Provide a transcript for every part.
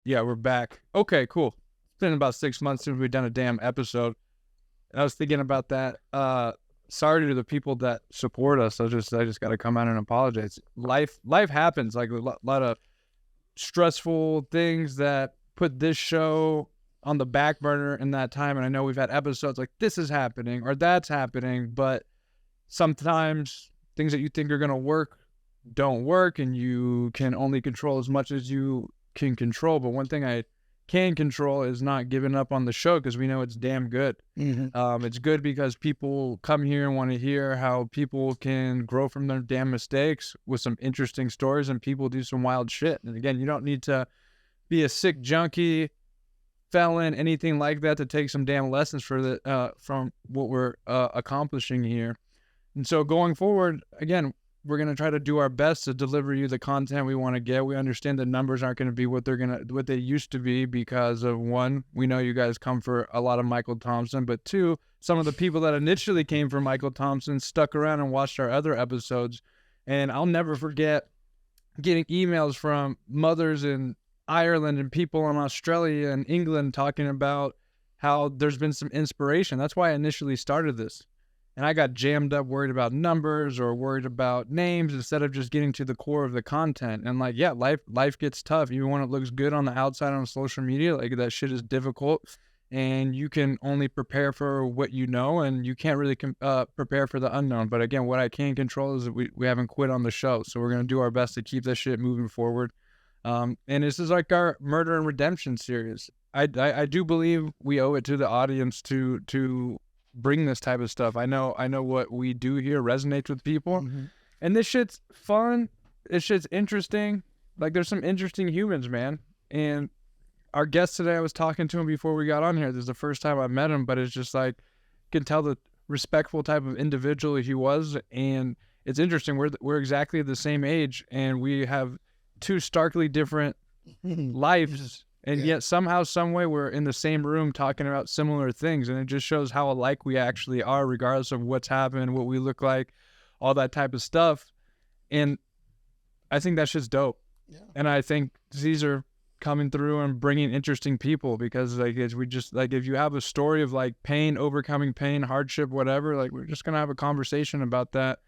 Yeah, we're back. Okay, cool. It's been about 6 months since we've done a damn episode. And I was thinking about that. Sorry to the people that support us. I just got to come out and apologize. Life happens. Like a lot of stressful things that put this show on the back burner in that time. And I know we've had episodes like this is happening or that's happening, but sometimes things that you think are gonna work don't work, and you can only control as much as you can control. But one thing I can control is not giving up on the show, because we know it's damn good. It's good because people come here and want to hear how people can grow from their damn mistakes with some interesting stories, and people do some wild shit. And again, you don't need to be a sick junkie, felon, anything like that to take some damn lessons for the from what we're accomplishing here. And so going forward, again, we're going to try to do our best to deliver you the content we want to get. We understand the numbers aren't going to be what they used to be because of, one, we know you guys come for a lot of Michael Thompson, but two, some of the people that initially came for Michael Thompson stuck around and watched our other episodes. And I'll never forget getting emails from mothers in Ireland and people in Australia and England talking about how there's been some inspiration. That's why I initially started this. And I got jammed up worried about numbers or worried about names instead of just getting to the core of the content. And like, yeah, life gets tough. Even when it looks good on the outside on social media, like that shit is difficult. And you can only prepare for what you know, and you can't really prepare for the unknown. But again, what I can control is that we haven't quit on the show. So we're going to do our best to keep this shit moving forward. And this is like our murder and redemption series. I do believe we owe it to the audience to bring this type of stuff. I know what we do here resonates with people, and this shit's fun. This shit's interesting. Like, there's some interesting humans, man. And our guest today, I was talking to him before we got on here. This is the first time I met him, but it's just like, can tell the respectful type of individual he was. And it's interesting. We're exactly the same age, and we have two starkly different lives. And yet somehow, some way, we're in the same room talking about similar things. And it just shows how alike we actually are, regardless of what's happened, what we look like, all that type of stuff. And I think that's just dope. Yeah. And I think Caesar coming through and bringing interesting people, because like, if you have a story of like pain, overcoming pain, hardship, whatever, like, we're just going to have a conversation about that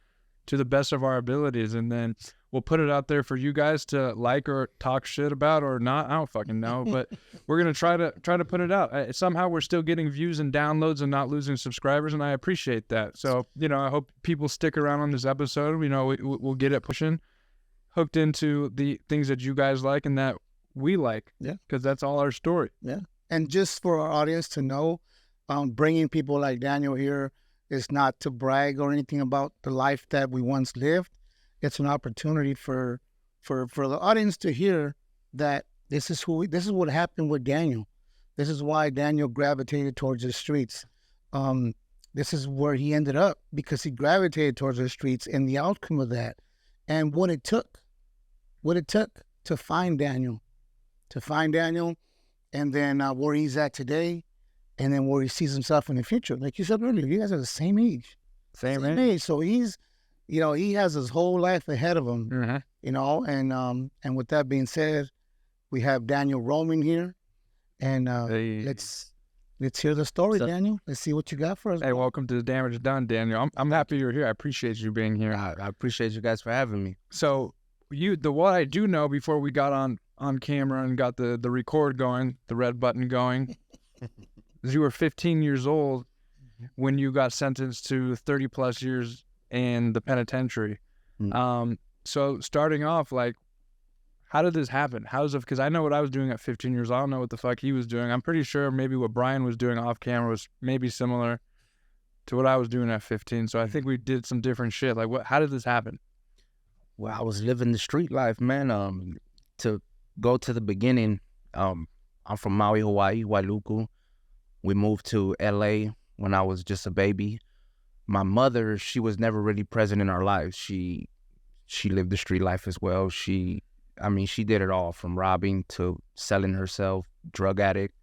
to the best of our abilities. And then we'll put it out there for you guys to like or talk shit about or not. I don't fucking know, but we're going to try to put it out. Somehow we're still getting views and downloads and not losing subscribers, and I appreciate that. So, I hope people stick around on this episode. We'll get it pushing, hooked into the things that you guys like and that we like. Yeah. Because that's all our story. Yeah. And just for our audience to know, bringing people like Daniel here is not to brag or anything about the life that we once lived. It's an opportunity for the audience to hear that this is what happened with Daniel. This is why Daniel gravitated towards the streets. This is where he ended up, because he gravitated towards the streets, and the outcome of that, and what it took to find Daniel, and then where he's at today, and then where he sees himself in the future. Like you said earlier, you guys are the same age. Same age. So he's, he has his whole life ahead of him, and with that being said, we have Daniel Roman here, and let's hear the story, Daniel. Let's see what you got for us. Hey, welcome to The Damage Done, Daniel. I'm happy you're here. I appreciate you being here. I appreciate you guys for having me. So what I do know, before we got on camera and got the record going, the red button going, is you were 15 years old when you got sentenced to 30 plus years in the penitentiary. So starting off, like, how did this happen? Because I know what I was doing at 15 years. I don't know what the fuck he was doing. I'm pretty sure maybe what Brian was doing off camera was maybe similar to what I was doing at 15. So I think we did some different shit. Like, how did this happen? Well, I was living the street life, man. To go to the beginning, I'm from Maui, Hawaii, Wailuku. We moved to LA when I was just a baby. My mother, she was never really present in our lives. She lived the street life as well. She did it all, from robbing to selling herself, drug addict.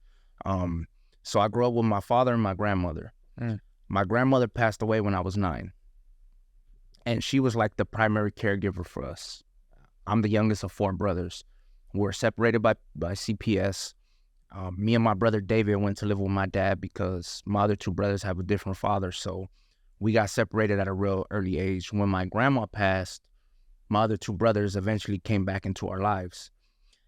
So I grew up with my father and my grandmother. My grandmother passed away when I was 9. And she was like the primary caregiver for us. I'm the youngest of 4 brothers. We're separated by CPS. Me and my brother David went to live with my dad because my other two brothers have a different father. So we got separated at a real early age. When my grandma passed, my other two brothers eventually came back into our lives.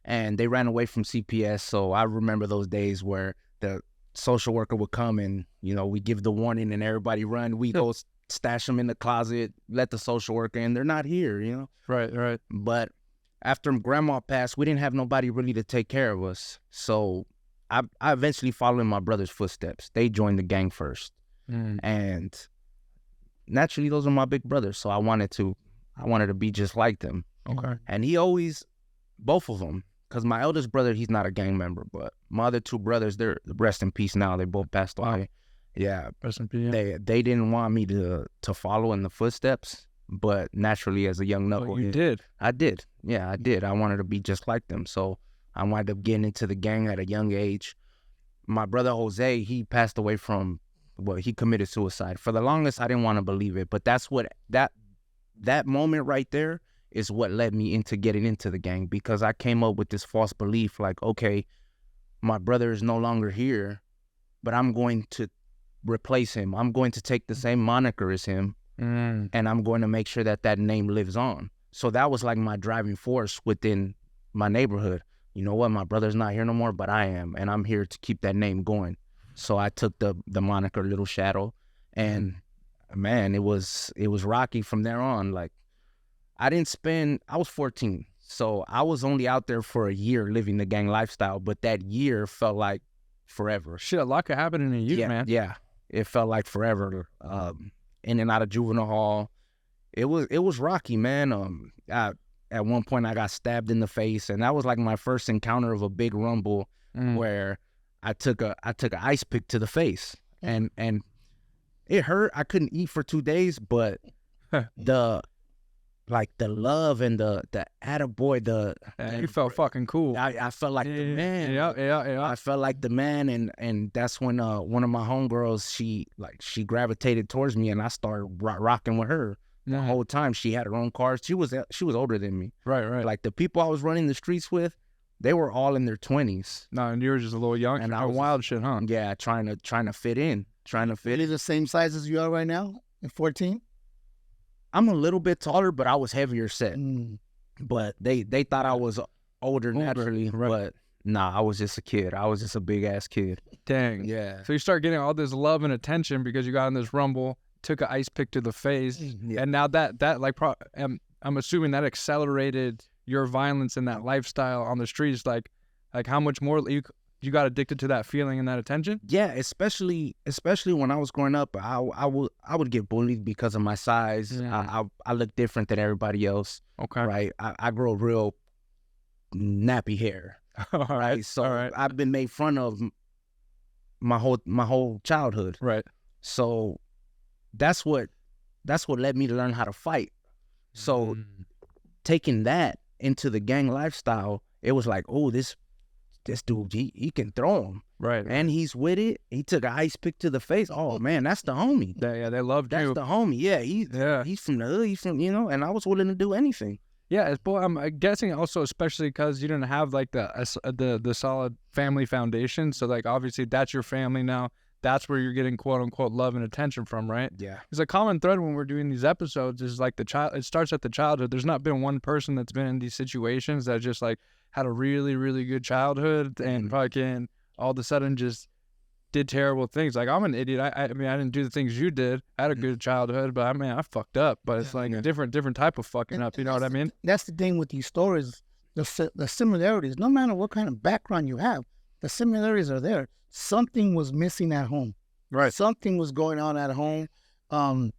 And they ran away from CPS. So I remember those days where the social worker would come and, you know, we give the warning and everybody run. We go stash them in the closet, let the social worker in. They're not here, you know? Right. But after grandma passed, we didn't have nobody really to take care of us. So I eventually followed in my brother's footsteps. They joined the gang first. And naturally, those are my big brothers. So I wanted to be just like them. Okay. And he always, both of them, because my eldest brother, he's not a gang member, but my other two brothers, they're rest in peace now. They both passed away. Yeah. Rest in peace. They didn't want me to follow in the footsteps, but naturally as a young knucklehead. You did. I did. Yeah, I did. I wanted to be just like them. So I wound up getting into the gang at a young age. My brother Jose, he passed away from, he committed suicide. For the longest, I didn't want to believe it, but that's what, that moment right there is what led me into getting into the gang, because I came up with this false belief like, okay, my brother is no longer here, but I'm going to replace him. I'm going to take the same moniker as him, and I'm going to make sure that name lives on. So that was like my driving force within my neighborhood. You know what? My brother's not here no more, but I am, and I'm here to keep that name going. So I took the moniker Little Shadow, and man, it was rocky from there on. Like, I was 14, so I was only out there for a year living the gang lifestyle, but that year felt like forever. Shit, a lot could happen in a year, man. Yeah, it felt like forever. In and out of juvenile hall, it was rocky, man. At one point I got stabbed in the face, and that was like my first encounter of a big rumble, where I took a ice pick to the face, and it hurt. I couldn't eat for 2 days, but the love and the attaboy, you felt fucking cool. I felt like the man. Yeah. I felt like the man, and that's when one of my homegirls, she gravitated towards me, and I started rocking with her. The whole time she had her own car. She was older than me. Right. Like the people I was running the streets with, they were all in their 20s. No, and you were just a little young and wild shit, huh? Yeah, trying to fit in. Really the same size as you are right now at 14? I'm a little bit taller, but I was heavier set. But they thought I was older naturally, right. But nah, I was just a kid. I was just a big ass kid. Dang. Yeah. So you start getting all this love and attention because you got in this rumble, took an ice pick to the face, and now that like I'm assuming that accelerated your violence and that lifestyle on the streets. Like how much more you got addicted to that feeling and that attention? Yeah, especially when I was growing up, I would get bullied because of my size. Yeah. I look different than everybody else. Okay. Right. I grow real nappy hair. All right. So all right. I've been made fun of my whole childhood. Right. So that's what led me to learn how to fight. So taking that into the gang lifestyle, it was like, oh, this dude, he can throw him. Right. And he's with it. He took an ice pick to the face. Oh man, that's the homie. They loved That's you. the homie. Yeah, he's from the hood. He's from, and I was willing to do anything. Yeah, I'm guessing also, especially because you didn't have like the solid family foundation. So like obviously that's your family now. That's where you're getting quote unquote love and attention from, right? Yeah. It's a common thread when we're doing these episodes is like it starts at the childhood. There's not been one person that's been in these situations that just like had a really, really good childhood and fucking all of a sudden just did terrible things. Like I'm an idiot. I mean, I didn't do the things you did. I had a good childhood, but I fucked up. But it's like a different type of fucking up. You know what I mean? That's the thing with these stories. The similarities, no matter what kind of background you have, the similarities are there. Something was missing at home. Right. Something was going on at home. And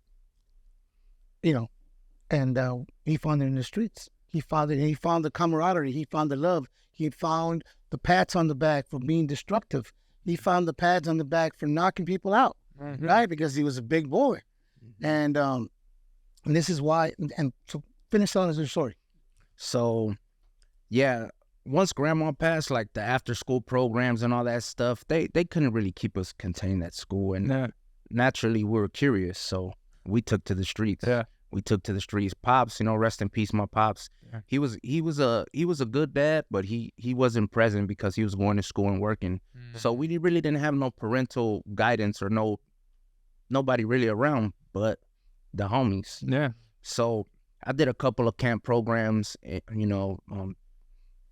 he found it in the streets. He found the camaraderie. He found the love. He found the pats on the back for being destructive. He found the pads on the back for knocking people out, right? Because he was a big boy. And this is why, and so finish telling us your story. So, yeah, once grandma passed, like the after school programs and all that stuff, they couldn't really keep us contained at school. And naturally we were curious, so we took to the streets. Yeah. We took to the streets. Pops, rest in peace, my pops. Yeah. He was a good dad, but he wasn't present because he was going to school and working. So we really didn't have no parental guidance or nobody really around but the homies. Yeah. So I did a couple of camp programs,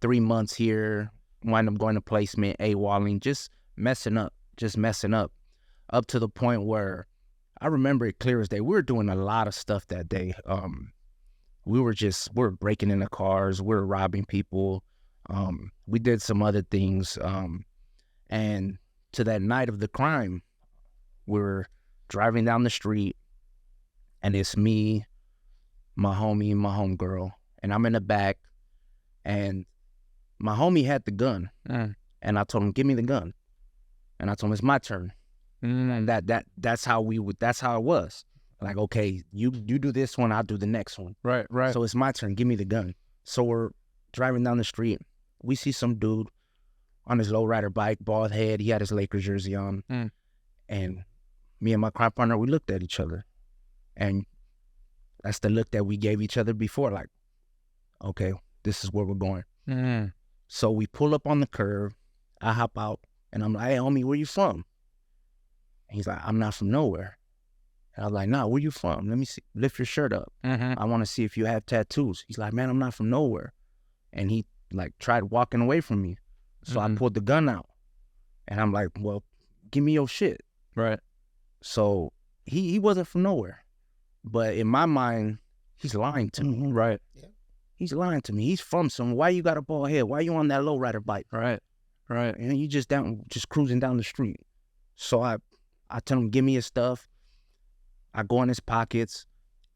3 months here, wind up going to placement, AWOLing, just messing up, up to the point where I remember it clear as day. We were doing a lot of stuff that day. We were breaking into cars, we were robbing people. We did some other things. And to that night of the crime, we were driving down the street, and it's me, my homie, my homegirl, and I'm in the back, and my homie had the gun, and I told him, "Give me the gun," and I told him, "It's my turn." And that's how it was. Like, okay, you do this one, I'll do the next one. Right. So it's my turn. Give me the gun. So we're driving down the street. We see some dude on his lowrider bike, bald head. He had his Lakers jersey on, and me and my crime partner, we looked at each other, and that's the look that we gave each other before. Like, okay, this is where we're going. So we pull up on the curb. I hop out, and I'm like, "Hey, homie, where you from?" And he's like, "I'm not from nowhere." And I was like, "Nah, where you from? Let me see. Lift your shirt up. I want to see if you have tattoos." He's like, "Man, I'm not from nowhere." And he like tried walking away from me. So I pulled the gun out, and I'm like, "Well, give me your shit." Right. So he wasn't from nowhere, but in my mind, he's lying to me. Right. Yeah. He's lying to me. He's from somewhere. Why you got a bald head? Why you on that lowrider bike? Right. And you just cruising down the street. So I tell him, "Give me his stuff." I go in his pockets,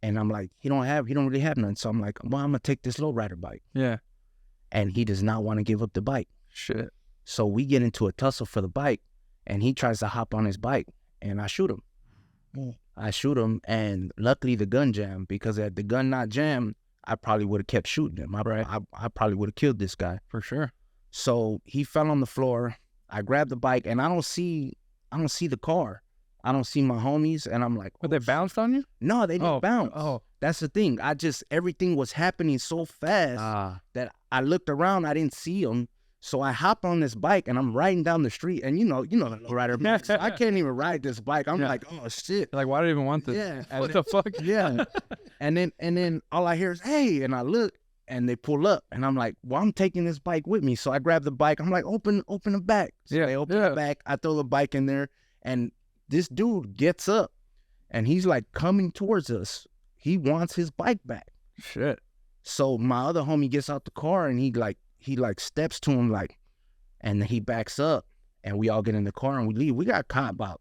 and I'm like, he don't really have none. So I'm like, "Well, I'm gonna take this lowrider bike." Yeah. And he does not want to give up the bike. Shit. So we get into a tussle for the bike, and he tries to hop on his bike, and I shoot him. I shoot him, and luckily the gun jammed, because had the gun not jammed, I probably would have kept shooting him. I probably would have killed this guy. For sure. So he fell on the floor. I grabbed the bike, and I don't see the car. I don't see my homies, and I'm like, But they bounced on you? No, they didn't bounce. Oh. That's the thing. Everything was happening so fast that I looked around, I didn't see them. So I hop on this bike, and I'm riding down the street, and you know the rider bikes. I can't even ride this bike. I'm like, oh shit. Like, why do I even want this? Yeah. What the fuck? Yeah. And then all I hear is, "Hey," and I look, and they pull up, and I'm like, well, I'm taking this bike with me. So I grab the bike. I'm like, open the back. So they open the back. I throw the bike in there, and this dude gets up, and he's like coming towards us. He wants his bike back. Shit. So my other homie gets out the car, and he steps to him, like, and then he backs up, and we all get in the car and we leave. We got caught about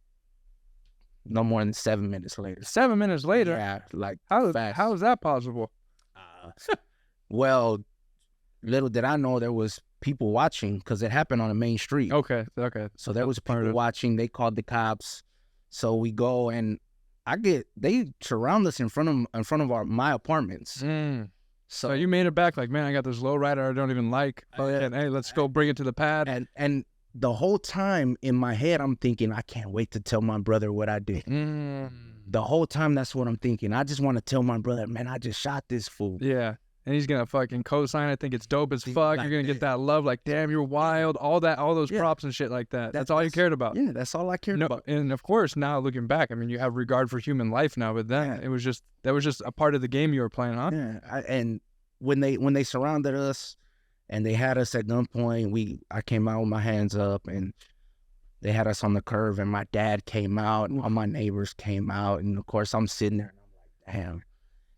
no more than 7 minutes later. 7 minutes later? Yeah, like fast. How is that possible? Well, little did I know there was people watching, because it happened on a main street. Okay. So there was people watching. They called the cops. So we go, and they surround us in front of my apartments. So you made it back like, "Man, I got this low rider I don't even like. And hey, let's go bring it to the pad." And the whole time in my head, I'm thinking, I can't wait to tell my brother what I did. The whole time, that's what I'm thinking. I just want to tell my brother, "Man, I just shot this fool." Yeah. And he's gonna fucking co-sign. I think it's dope as fuck. Like You're gonna get that love, like, "Damn, you're wild." All those props and shit like that. That's all you cared about. Yeah, that's all I cared about. And of course, now looking back, I mean, you have regard for human life now. But then that was just a part of the game you were playing, huh? Yeah. And when they surrounded us and they had us at gunpoint, I came out with my hands up, and they had us on the curb, and my dad came out, and all my neighbors came out, and of course I'm sitting there, and I'm like,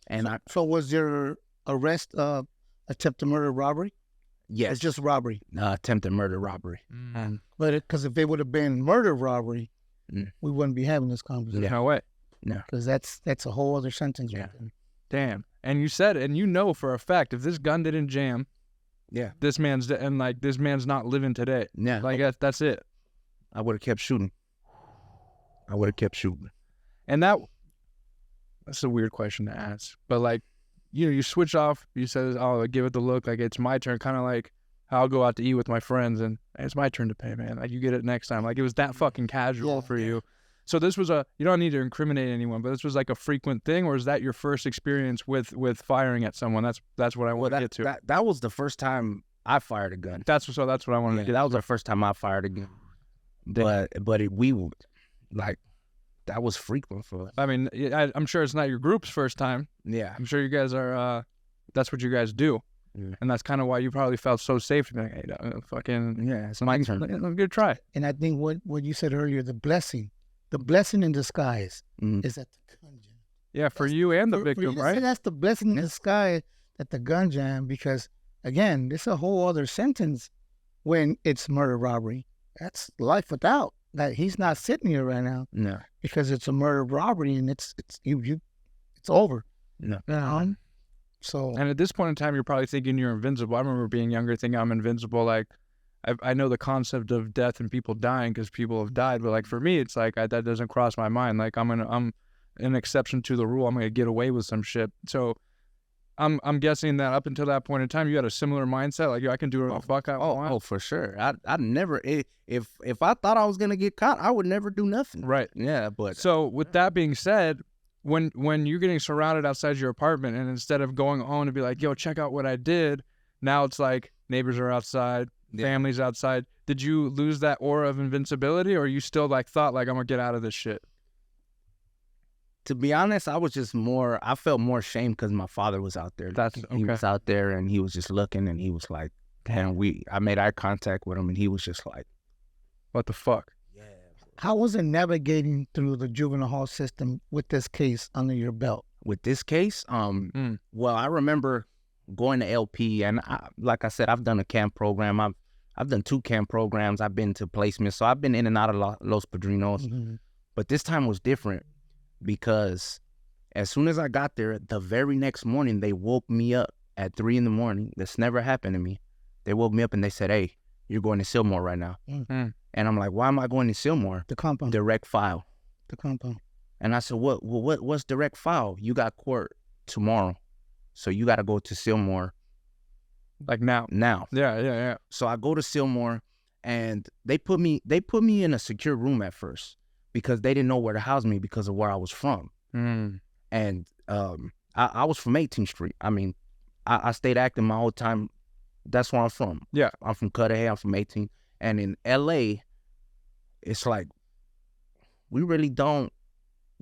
damn. And So was your arrest attempted murder robbery? Yes. It's just robbery. Attempted murder robbery. But because if it would have been murder robbery, we wouldn't be having this conversation. No way. No. Because that's a whole other sentence. Yeah. Right there. Damn. And you said, and you know for a fact, if this gun didn't jam, this man's not living today. Yeah. Like that's it. I would have kept shooting. And that's a weird question to ask. But like, you switch off, you said, "Oh, give it the look, like it's my turn," kind of like I'll go out to eat with my friends and, "Hey, it's my turn to pay, man. Like, you get it next time." Like, it was that fucking casual for you. So this was you don't need to incriminate anyone, but this was like a frequent thing, or is that your first experience with firing at someone? That's what I want to get to. That was the first time I fired a gun. That's what I wanted to get. That was the first time I fired a gun. But that was frequent for us. I mean, I'm sure it's not your group's first time. Yeah. I'm sure you guys are, that's what you guys do. Yeah. And that's kind of why you probably felt so safe to be like, hey, fucking, Yeah, it's my turn. Let me try. And I think what you said earlier, the blessing in disguise is that the gun jam. Yeah, for you and the victim, for you right? That's the blessing in disguise at the gun jam, because again, this is a whole other sentence when it's murder robbery. That's life without. That he's not sitting here right now. No. Because it's a murder robbery and it's over. No. So and at this point in time, you're probably thinking you're invincible. I remember being younger, thinking I'm invincible. Like, I know the concept of death and people dying because people have died, but like for me, it's like that doesn't cross my mind. Like I'm an exception to the rule. I'm gonna get away with some shit. So I'm guessing that up until that point in time, you had a similar mindset. Like, yo, I can do whatever the fuck I want. Oh, for sure. I'd never, if I thought I was gonna get caught, I would never do nothing. Right. Yeah, but so with that being said, when you're getting surrounded outside your apartment, and instead of going home to be like, yo, check out what I did, now it's like neighbors are outside, families outside. Did you lose that aura of invincibility, or you still like thought like I'm gonna get out of this shit? To be honest, I felt more shame because my father was out there. He was out there and he was just looking, and he was like, damn, I made eye contact with him, and he was just like, what the fuck? Yeah. How was it navigating through the juvenile hall system with this case under your belt? With this case, well, I remember going to LP, and like I said, I've done a camp program. I've done 2 camp programs. I've been to placements, so I've been in and out of Los Padrinos. Mm-hmm. But this time was different because as soon as I got there, the very next morning, they woke me up at 3 a.m. This never happened to me. They woke me up and they said, hey, you're going to Silmore right now. Mm-hmm. And I'm like, why am I going to Silmore? The compound. Direct file. The compound. And I said, what's direct file? You got court tomorrow, so you got to go to Silmore. Like now? Now. Yeah. So I go to Silmore, and they put me in a secure room at first because they didn't know where to house me because of where I was from. And I was from 18th Street. I mean, I stayed active my whole time. That's where I'm from. Yeah. I'm from Cudahy. I'm from 18th. And in LA, it's like we really don't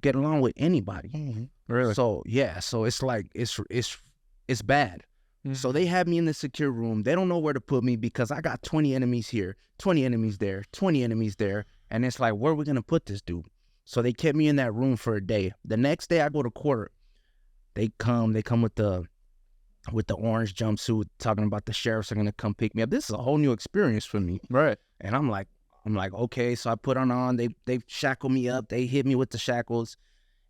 get along with anybody. Mm-hmm. Really? So yeah, so it's like it's bad. Mm-hmm. So they have me in the secure room. They don't know where to put me because I got 20 enemies here, 20 enemies there, 20 enemies there, and it's like, where are we gonna put this dude? So they kept me in that room for a day. The next day I go to court. They come with the orange jumpsuit, talking about the sheriffs are gonna come pick me up. This is a whole new experience for me. Right. And I'm like, okay. So I put on. They shackle me up. They hit me with the shackles.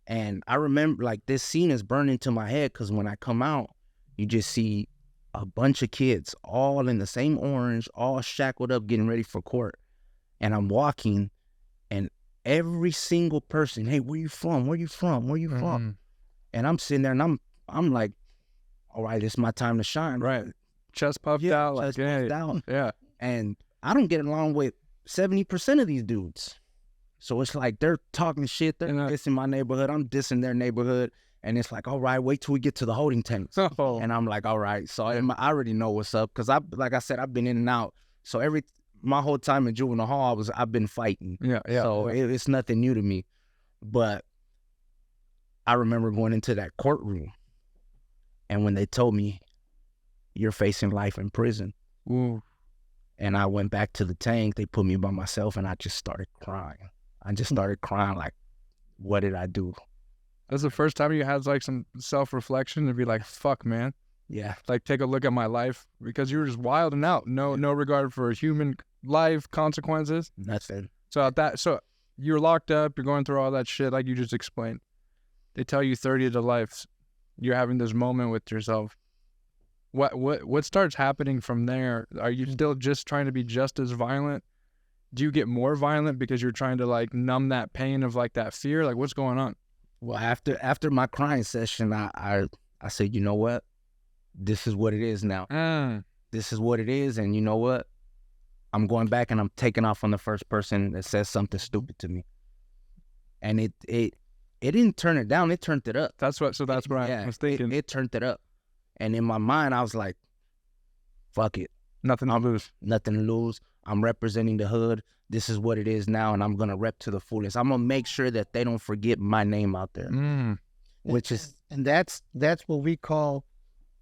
And I remember, like, this scene is burned into my head because when I come out, you just see a bunch of kids all in the same orange, all shackled up, getting ready for court. And I'm walking, and every single person, hey, where you from? Where you from? Where you from? And I'm sitting there, and I'm like, all right, it's my time to shine. Right. Chest puffed out. Chest puffed out. Yeah. And I don't get along with 70% of these dudes. So it's like they're talking shit. They're dissing my neighborhood. I'm dissing their neighborhood. And it's like, all right, wait till we get to the holding tanks. Oh. And I'm like, all right. So I already know what's up because like I said, I've been in and out. So my whole time in juvenile hall, I've been fighting. Yeah. So it's nothing new to me. But I remember going into that courtroom, and when they told me, you're facing life in prison. Ooh. And I went back to the tank. They put me by myself, and I just started crying. Like, what did I do? That's the first time you had like some self-reflection to be like, fuck, man. Yeah. Like, take a look at my life, because you were just wilding out. No regard for human life consequences. Nothing. So you're locked up. You're going through all that shit like you just explained. They tell you 30 to life. You're having this moment with yourself. What starts happening from there? Are you still just trying to be just as violent? Do you get more violent because you're trying to like numb that pain of like that fear? Like, what's going on? Well, after my crying session, I said, you know what? This is what it is now. This is what it is, and you know what? I'm going back and I'm taking off on the first person that says something stupid to me. and it didn't turn it down. It turned it up. That's what I was thinking. It turned it up, and in my mind, I was like, "Fuck it, Nothing to lose. nothing to lose. I'm representing the hood. This is what it is now, and I'm gonna rep to the fullest. I'm gonna make sure that they don't forget my name out there, which is and that's what we call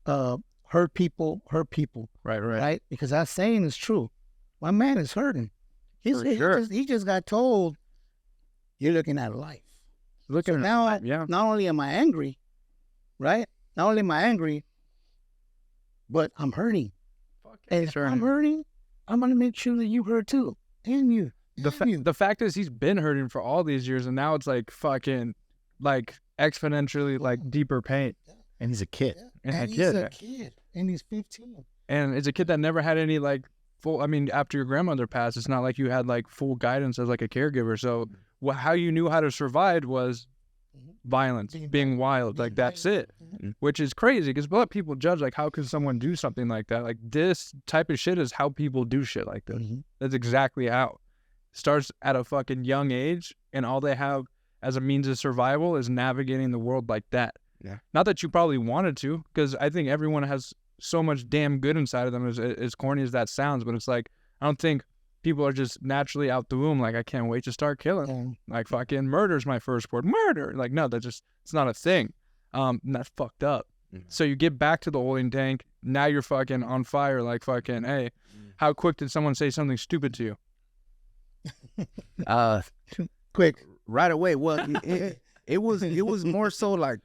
hurt people. Right. Because that saying is true. My man is hurting. He just got told, you're looking at life. Looking Not only am I angry, right? Not only am I angry, but I'm hurting. And if I'm hurting, I'm gonna make sure that you hurt too, and you. The fact is, he's been hurting for all these years, and now it's like fucking like exponentially like deeper pain. and he's a kid. And he's a kid, and he's 15. And it's a kid that never had any like full. I mean, after your grandmother passed, it's not like you had like full guidance as like a caregiver. So how you knew how to survive was violence, being wild. Like that's it, which is crazy because what people judge, like how can someone do something like that? Like this type of shit is how people do shit like this. That's exactly how. Starts at a fucking young age, and all they have as a means of survival is navigating the world like that. Yeah. Not that you probably wanted to, because I think everyone has so much damn good inside of them, as corny as that sounds, but it's like, I don't think people are just naturally out the womb like, I can't wait to start killing. Like fucking murder's my first word. Murder! Like, no, that's just, it's not a thing. And that's fucked up. So you get back to the holding tank, now you're fucking on fire, like fucking, hey, how quick did someone say something stupid to you? Quick. Right away. Well, it was more so like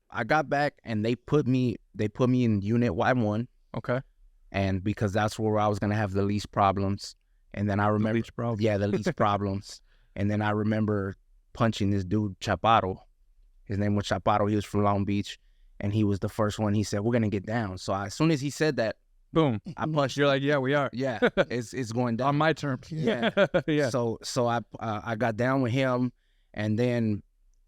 I got back and they put me in unit Y1. Okay. And because that's where I was gonna have the least problems. And then I remember the least problems. And then I remember punching this dude Chaparro. His name was Chaparro. He was from Long Beach, and he was the first one. He said, "We're gonna get down." So as soon as he said that, boom, I punched. You're like, yeah, we are. Yeah, it's going down on my terms. Yeah, yeah. So I got down with him, and then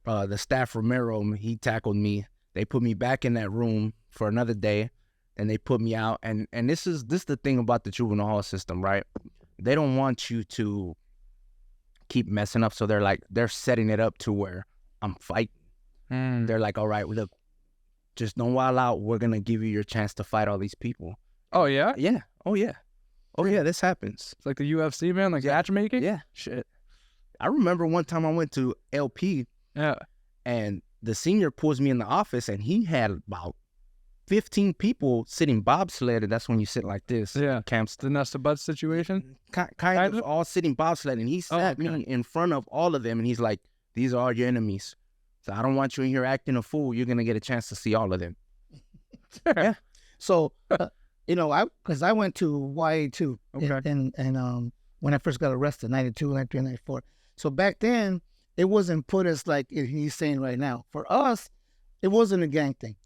the staff Romero, he tackled me. They put me back in that room for another day, and they put me out. And this is the thing about the juvenile hall system, right? They don't want you to keep messing up, so they're setting it up to where I'm fighting. They're like, all right, look, just don't wild out. We're gonna give you your chance to fight all these people. Oh yeah? Yeah. Oh yeah. Oh yeah, this happens. It's like the UFC, man, like matchmaking? Yeah. Shit. I remember one time I went to LP. Yeah. And the senior pulls me in the office, and he had about 15 people sitting bobsled, and that's when you sit like this. Yeah. Camps. The nuts to butts situation? Kind of all sitting bobsled, and he sat me in front of all of them, and he's like, these are all your enemies. So I don't want you in here acting a fool. You're going to get a chance to see all of them. Yeah. So, because I went to YA too. Okay. And when I first got arrested, 92, 93, 94. So back then, it wasn't put as like he's saying right now. For us, it wasn't a gang thing,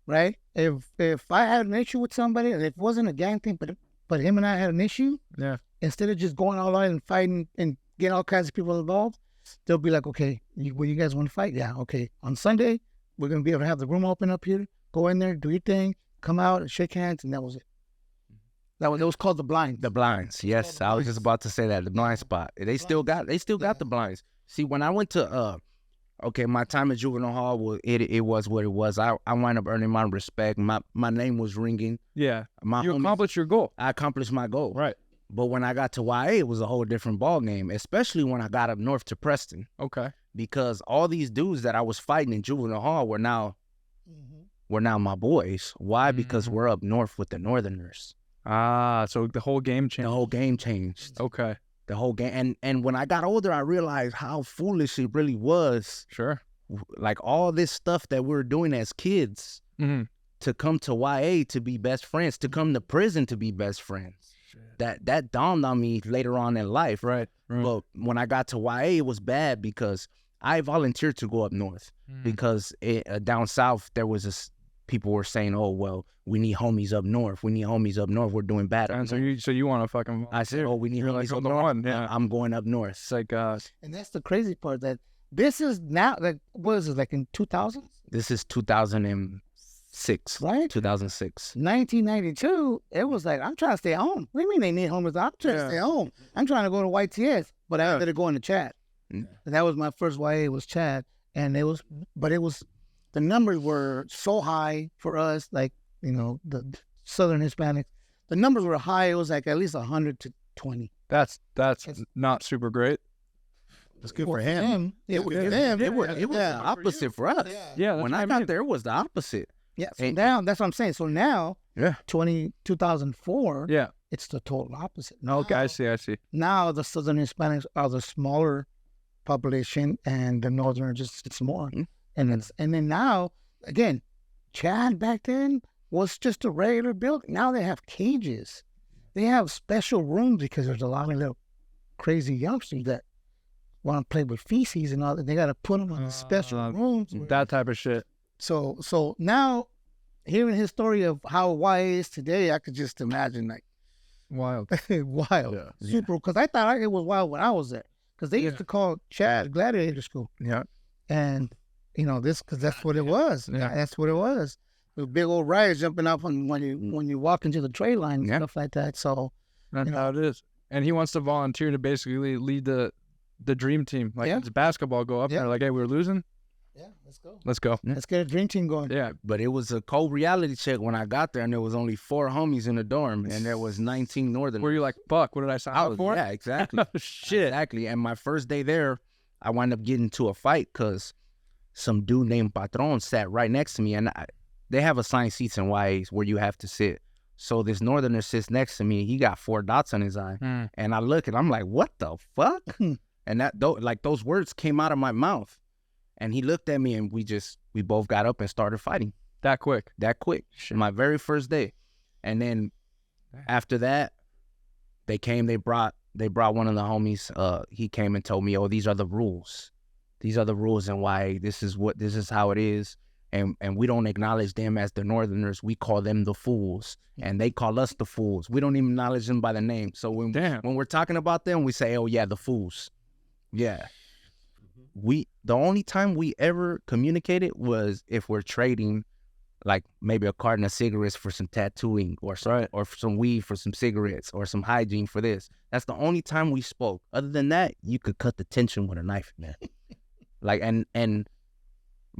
right? If I had an issue with somebody, and it wasn't a gang thing, but him and I had an issue, yeah. Instead of just going all out and fighting and getting all kinds of people involved, they'll be like, okay, you guys want to fight? Yeah, okay. On Sunday, we're going to be able to have the room open up here. Go in there, do your thing, come out and shake hands, and that was it. It was called the blinds. The blinds, yes. I was just about to say that, the blind spot. They still got the blinds. See, when I went to, my time at Juvenile Hall, it was what it was. I wound up earning my respect. My name was ringing. Yeah. You accomplished your goal. I accomplished my goal. Right. But when I got to YA, it was a whole different ball game, especially when I got up north to Preston. Okay. Because all these dudes that I was fighting in Juvenile Hall were now my boys. Why? Because we're up north with the Northerners. Ah, so the whole game changed. The whole game changed. Okay. The whole game. And when I got older, I realized how foolish it really was. Sure. Like all this stuff that we were doing as kids to come to YA to be best friends, to come to prison to be best friends. That dawned on me later on in life. Right. But when I got to YA, it was bad because I volunteered to go up north because down south there was people were saying, "Oh well, we need homies up north. We need homies up north. We're doing bad." And so you want to fucking volunteer. I said, "Oh, we need homies up north." One, yeah. I'm going up north. It's like and that's the crazy part, that this is now, like, what is it, like in 2000? This is 2006, right? 2006. 1992. It was like, I'm trying to stay home. What do you mean they need homies? I'm trying to stay home. I'm trying to go to YTS, but I ended up going to chat. And that was my first YA was Chad. And the numbers were so high for us, like, the Southern Hispanics. The numbers were high. It was like at least 100 to 20. That's not super great. It's good for him. It was the opposite for us. Yeah, when I got there, it was the opposite. Yeah, so now, that's what I'm saying. So now, 2004, it's the total opposite. Now, Okay, I see. Now the Southern Hispanics are the smaller population, and the Northern it's more. And then now, again, Chad back then was just a regular building. Now they have cages. They have special rooms because there's a lot of little crazy youngsters that want to play with feces and all that. They got to put them in the special rooms. That type of shit. So now, hearing his story of how YA is today, I could just imagine, like, wild, super. Because I thought it was wild when I was there. Because they used to call Chad Gladiator School. Yeah. And because that's what it was. Yeah. That's what it was. With big old riots jumping up when you walk into the trade line and stuff like that. So that's how it is. And he wants to volunteer to basically lead the dream team. Like, it's basketball, go up there. Like, hey, we're losing. Yeah, let's go. Let's get a dream team going. Yeah. But it was a cold reality check when I got there, and there was only 4 homies in the dorm, and there was 19 Northerners. Were you like, fuck, what did I sign up for? Yeah, exactly. Shit. Exactly. And my first day there, I wound up getting into a fight because some dude named Patron sat right next to me, and they have assigned seats in YAs where you have to sit. So this Northerner sits next to me. He got 4 dots on his eye. And I look and I'm like, what the fuck? And those words came out of my mouth. And he looked at me, and we both got up and started fighting. That quick. Shit. My very first day. And then after that, they brought one of the homies. He came and told me, oh, these are the rules. These are the rules and why this is how it is. And we don't acknowledge them as the Northerners. We call them the fools. And they call us the fools. We don't even acknowledge them by the name. So when we're talking about them, we say, oh yeah, the fools. Yeah. The only time we ever communicated was if we're trading, like maybe a carton of cigarettes for some tattooing, or some weed for some cigarettes, or some hygiene for this. That's the only time we spoke. Other than that, you could cut the tension with a knife, man. Like, and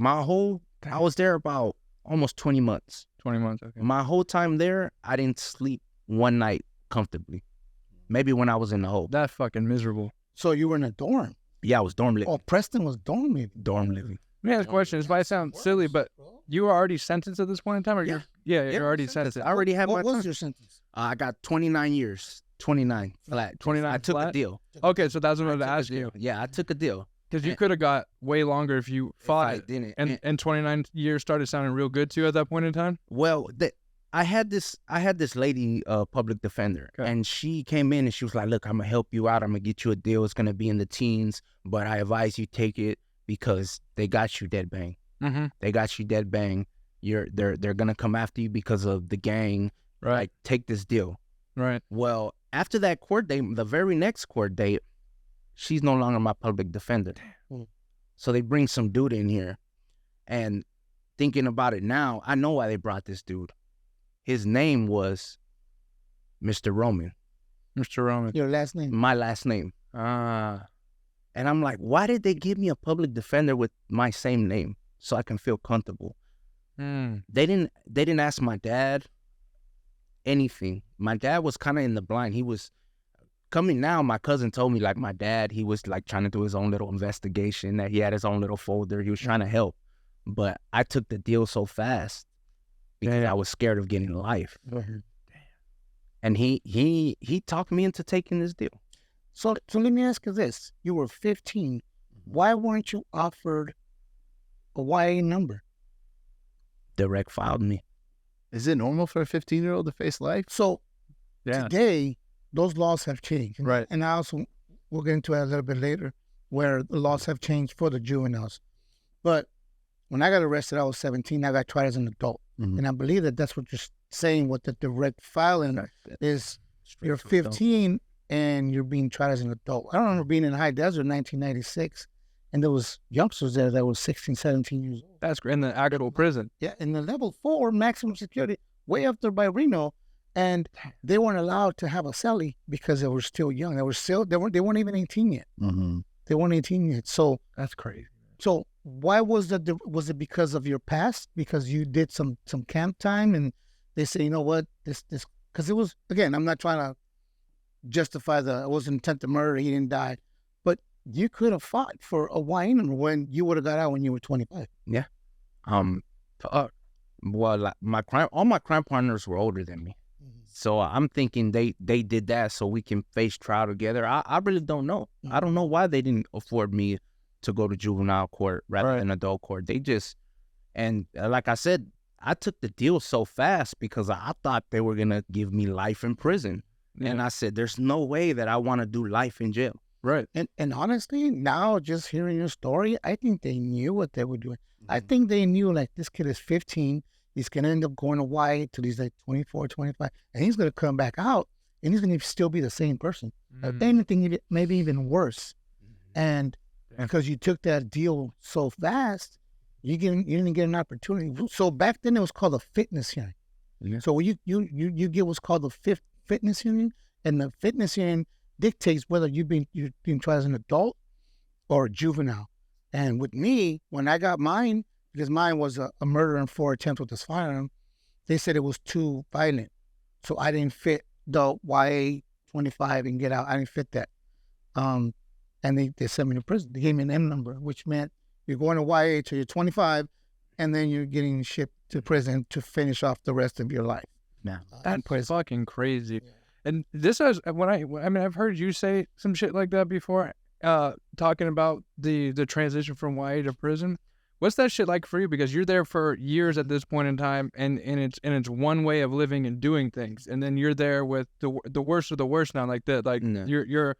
I was there about almost 20 months. 20 months, okay. My whole time there, I didn't sleep one night comfortably. Maybe when I was in the hole. That's fucking miserable. So you were in a dorm? Yeah, I was dorm living. Oh, Preston was dorm living. Dorm living. Let me ask a question. This might sound silly, but you were already sentenced at this point in time? Or you're already sentenced. I already had my time. What was your sentence? I got 29 years. 29 flat. 29 I took flat? a deal. Okay, so that's what I was asking you. Yeah, I took a deal. Because you could have got way longer if you fought it. Didn't. And 29 years started sounding real good to you at that point in time? Well, I had this lady, public defender, and she came in and she was like, look, I'm going to help you out. I'm going to get you a deal. It's going to be in the teens, but I advise you take it because they got you dead bang. Mm-hmm. They got you dead bang. They're going to come after you because of the gang. Right. Like, take this deal. Right. Well, after that court date, the very next court date, she's no longer my public defender. So they bring some dude in here. And thinking about it now, I know why they brought this dude. His name was Mr. Roman. Mr. Roman. Your last name? My last name. Ah. And I'm like, why did they give me a public defender with my same name so I can feel comfortable? They didn't ask my dad anything. My dad was kind of in the blind. He was coming now. My cousin told me, like, my dad, he was like trying to do his own little investigation, that he had his own little folder. He was trying to help. But I took the deal so fast because I was scared of getting life. And he talked me into taking this deal. So let me ask you this. You were 15. Why weren't you offered a YA number? Direct filed me. Is it normal for a 15-year-old to face life? So today, those laws have changed. Right. And I also, we'll get into that a little bit later, where the laws have changed for the juveniles. But when I got arrested, I was 17. I got tried as an adult. And I believe that that's what you're saying with the direct filing is you're 15 and you're being tried as an adult. I remember being in High Desert in 1996, and there was youngsters there that were 16, 17 years old. That's great. In the actual prison. Yeah, in the level 4 maximum security, way up there by Reno, and they weren't allowed to have a cellie because they were still young. They weren't even 18 yet. They weren't 18 yet. So That's crazy. So why was that? Was it because of your past? Because you did some camp time, and they say, you know what, this because it was, again, I'm not trying to justify it wasn't intent to murder. He didn't die, but you could have fought for a YN when you would have got out when you were 25. Well, like all my crime partners were older than me. So I'm thinking they did that so we can face trial together. I really don't know. I don't know why they didn't afford me to go to juvenile court rather than adult court. They just, and like I said, I took the deal so fast because I thought they were going to give me life in prison. Yeah. And I said, there's no way that I want to do life in jail. Right. And honestly, now just hearing your story, I think they knew what they were doing. I think they knew, like, this kid is 15. He's going to end up going to Y till he's like 24, 25. And he's going to come back out and he's going to still be the same person. If anything, maybe even worse. And because you took that deal so fast, you didn't get an opportunity. So back then it was called a fitness hearing. Yeah. So you get what's called the fitness hearing, and the fitness hearing dictates whether you're being tried as an adult or a juvenile. And with me, when I got mine, because mine was a murder and 4 attempts with this firearm, they said it was too violent. So I didn't fit the YA 25 and get out. I didn't fit that. And they sent me to prison. They gave me an M number, which meant you're going to YA till you're 25, and then you're getting shipped to prison to finish off the rest of your life. Yeah, that's fucking crazy. Yeah. And this is I've heard you say some shit like that before, talking about the transition from YA to prison. What's that shit like for you? Because you're there for years at this point in time, and it's one way of living and doing things, and then you're there with the worst of the worst now, like that, like you're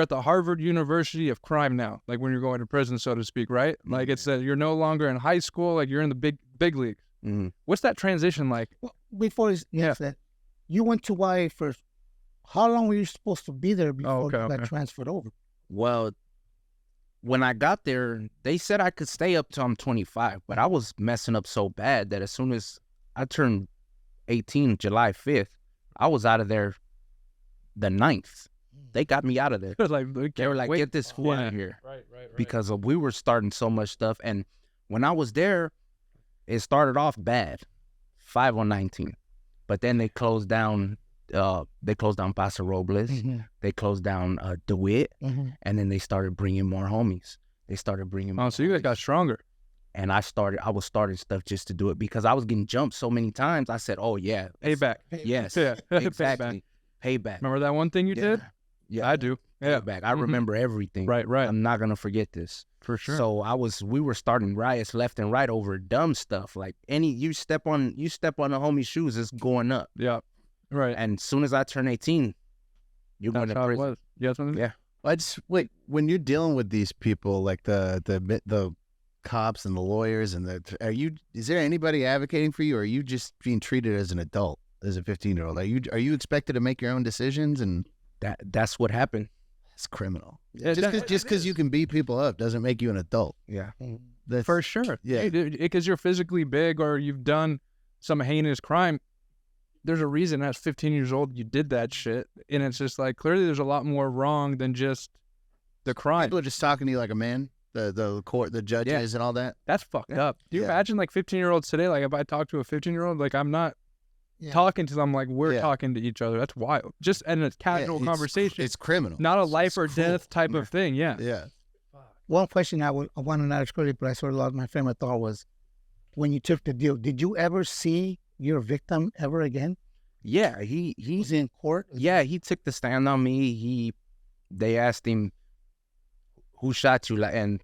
at the Harvard University of crime now, like when you're going to prison, so to speak, right? Like it's you're no longer in high school, like you're in the big leagues. What's that transition like? Well, before that, you went to YA first. How long were you supposed to be there before you got transferred over? Well, when I got there, they said I could stay up till I'm 25, but I was messing up so bad that as soon as I turned 18, July 5th, I was out of there the 9th. They got me out of there. They were like, get this fool out of here. Right. Because we were starting so much stuff. And when I was there, it started off bad, 5 on 19. But then they closed down Paso Robles. They closed down DeWitt. And then they started bringing more homies. So you guys got stronger. And I was starting stuff just to do it because I was getting jumped so many times. I said, oh, yeah. Payback. Yes, exactly. Payback. Remember that one thing you did? Yeah, I do. Yeah, back. I remember everything. Right. I'm not gonna forget this for sure. So we were starting riots left and right over dumb stuff. Like you step on a homie's shoes, it's going up. Yeah, right. And as soon as I turn 18, you're going to prison. Yeah. I just wait when you're dealing with these people, like the cops and the lawyers, and is there anybody advocating for you, or are you just being treated as an adult, as a 15-year-old? Are you expected to make your own decisions? And that's what happened. It's criminal. Yeah, just because you can beat people up doesn't make you an adult. Yeah, for sure. Yeah, because you're physically big or you've done some heinous crime. There's a reason as 15 years old you did that shit, and it's just like clearly there's a lot more wrong than just the crime. People are just talking to you like a man. The court, the judges, and all that. That's fucked up. Do you imagine like 15-year-olds today? Like if I talk to a 15-year-old, like I'm not talking to them like we're talking to each other. That's wild. Just in a casual conversation. It's criminal. Not a life or death type of thing. Yeah. Yeah. One question I wanted to ask earlier, but I sort of lost my frame of thought was, when you took the deal, did you ever see your victim ever again? Yeah, he was in court. Yeah, he took the stand on me. They asked him, "Who shot you?" And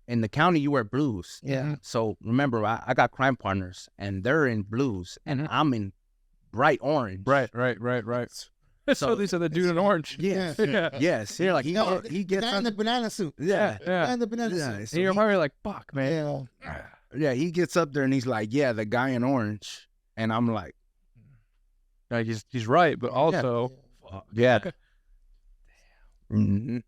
in the county, you wear blues. Yeah. So remember, I got crime partners, and they're in blues, and I'm in bright orange. Right. So these are the dude in orange. Yeah. Yes. You're like, he gets in the banana suit. Yeah. In the banana suit. So you're probably like, fuck, man. Yeah. He gets up there and he's like, yeah, the guy in orange, and I'm like he's right, but also, yeah. It's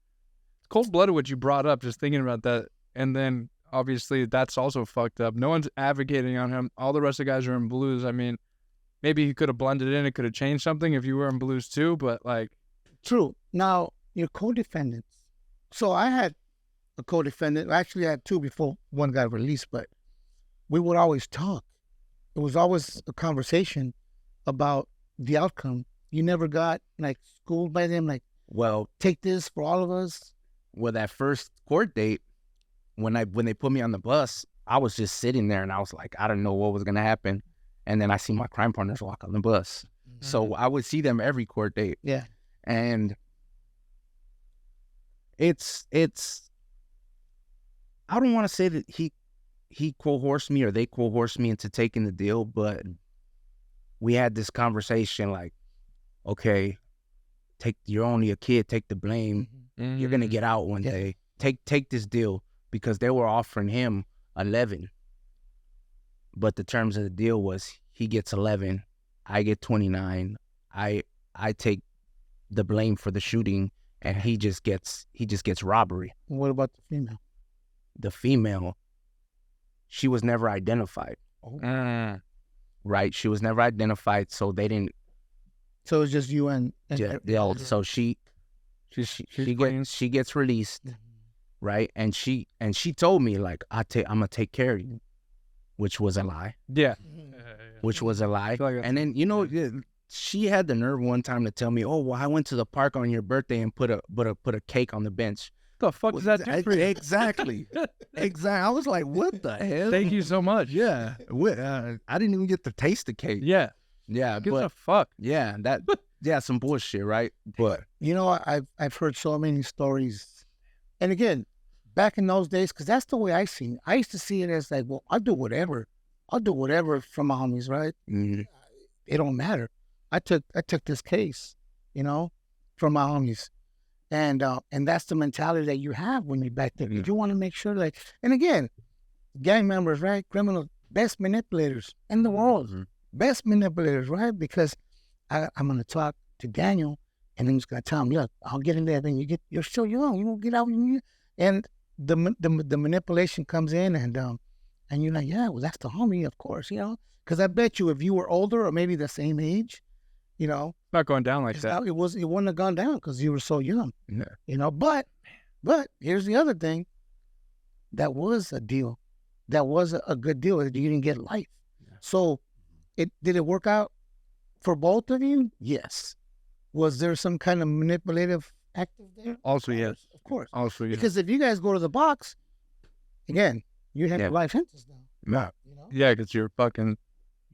cold-blooded what you brought up. Just thinking about that. And then, obviously, that's also fucked up. No one's advocating on him. All the rest of the guys are in blues. I mean, maybe he could have blended in. It could have changed something if you were in blues too, but like... True. Now, your co-defendants, So I had a co-defendant. Actually, I had two before one got released, but we would always talk. It was always a conversation about the outcome. You never got like schooled by them, like, Well, take this for all of us. that first court date, when they put me on the bus, I was just sitting there and I was like, I don't know what was gonna happen. And then I see my crime partners walk on the bus. So I would see them every court date. Yeah. And it's I don't want to say that he coerced me or they coerced me into taking the deal, but we had this conversation like, okay, you're only a kid, take the blame. You're gonna get out one day. Take this deal, because they were offering him 11. But the terms of the deal was he gets 11, I get 29. I take the blame for the shooting, and he just gets robbery. What about the female? The female, she was never identified. Right? She was never identified, so they didn't. So it's just you and So she gets released, right? And she told me like, I'm gonna take care of you, which was a lie. Yeah. Which was a lie. And then she had the nerve one time to tell me, "Oh, well, I went to the park on your birthday and put a cake on the bench." The fuck does that do for you? Exactly. I was like, "What the hell?" Thank you so much. Yeah. I didn't even get to taste the cake. Yeah. Yeah. Give But a fuck. yeah, some bullshit, right? But You know, I've heard so many stories, and again, back in those days, because that's the way I seen it. I used to see it as like, well, I'll do whatever from my homies, right? It don't matter. I took this case, from my homies, and that's the mentality that you have when you're back there. You want to make sure, like, and again, gang members, right? Criminals, best manipulators in the world, best manipulators, right? Because I'm gonna talk to Daniel, and then he's gonna tell him, look, I'll get in there. Then you're still young, you won't get out, and the manipulation comes in, and you're like, yeah, well, that's the homie, of course, because I bet you if you were older or maybe the same age, Not going down like that. it wouldn't have gone down because you were so young, Yeah. But here's the other thing. That was a deal. That was a good deal. You didn't get life. Yeah. So did it work out for both of you? Yes. Was there some kind of manipulative active there? Also, yes. Of course. Also, yes. Because if you guys go to the box, again, you have your life sentence now. yeah, Yeah, because you're fucking.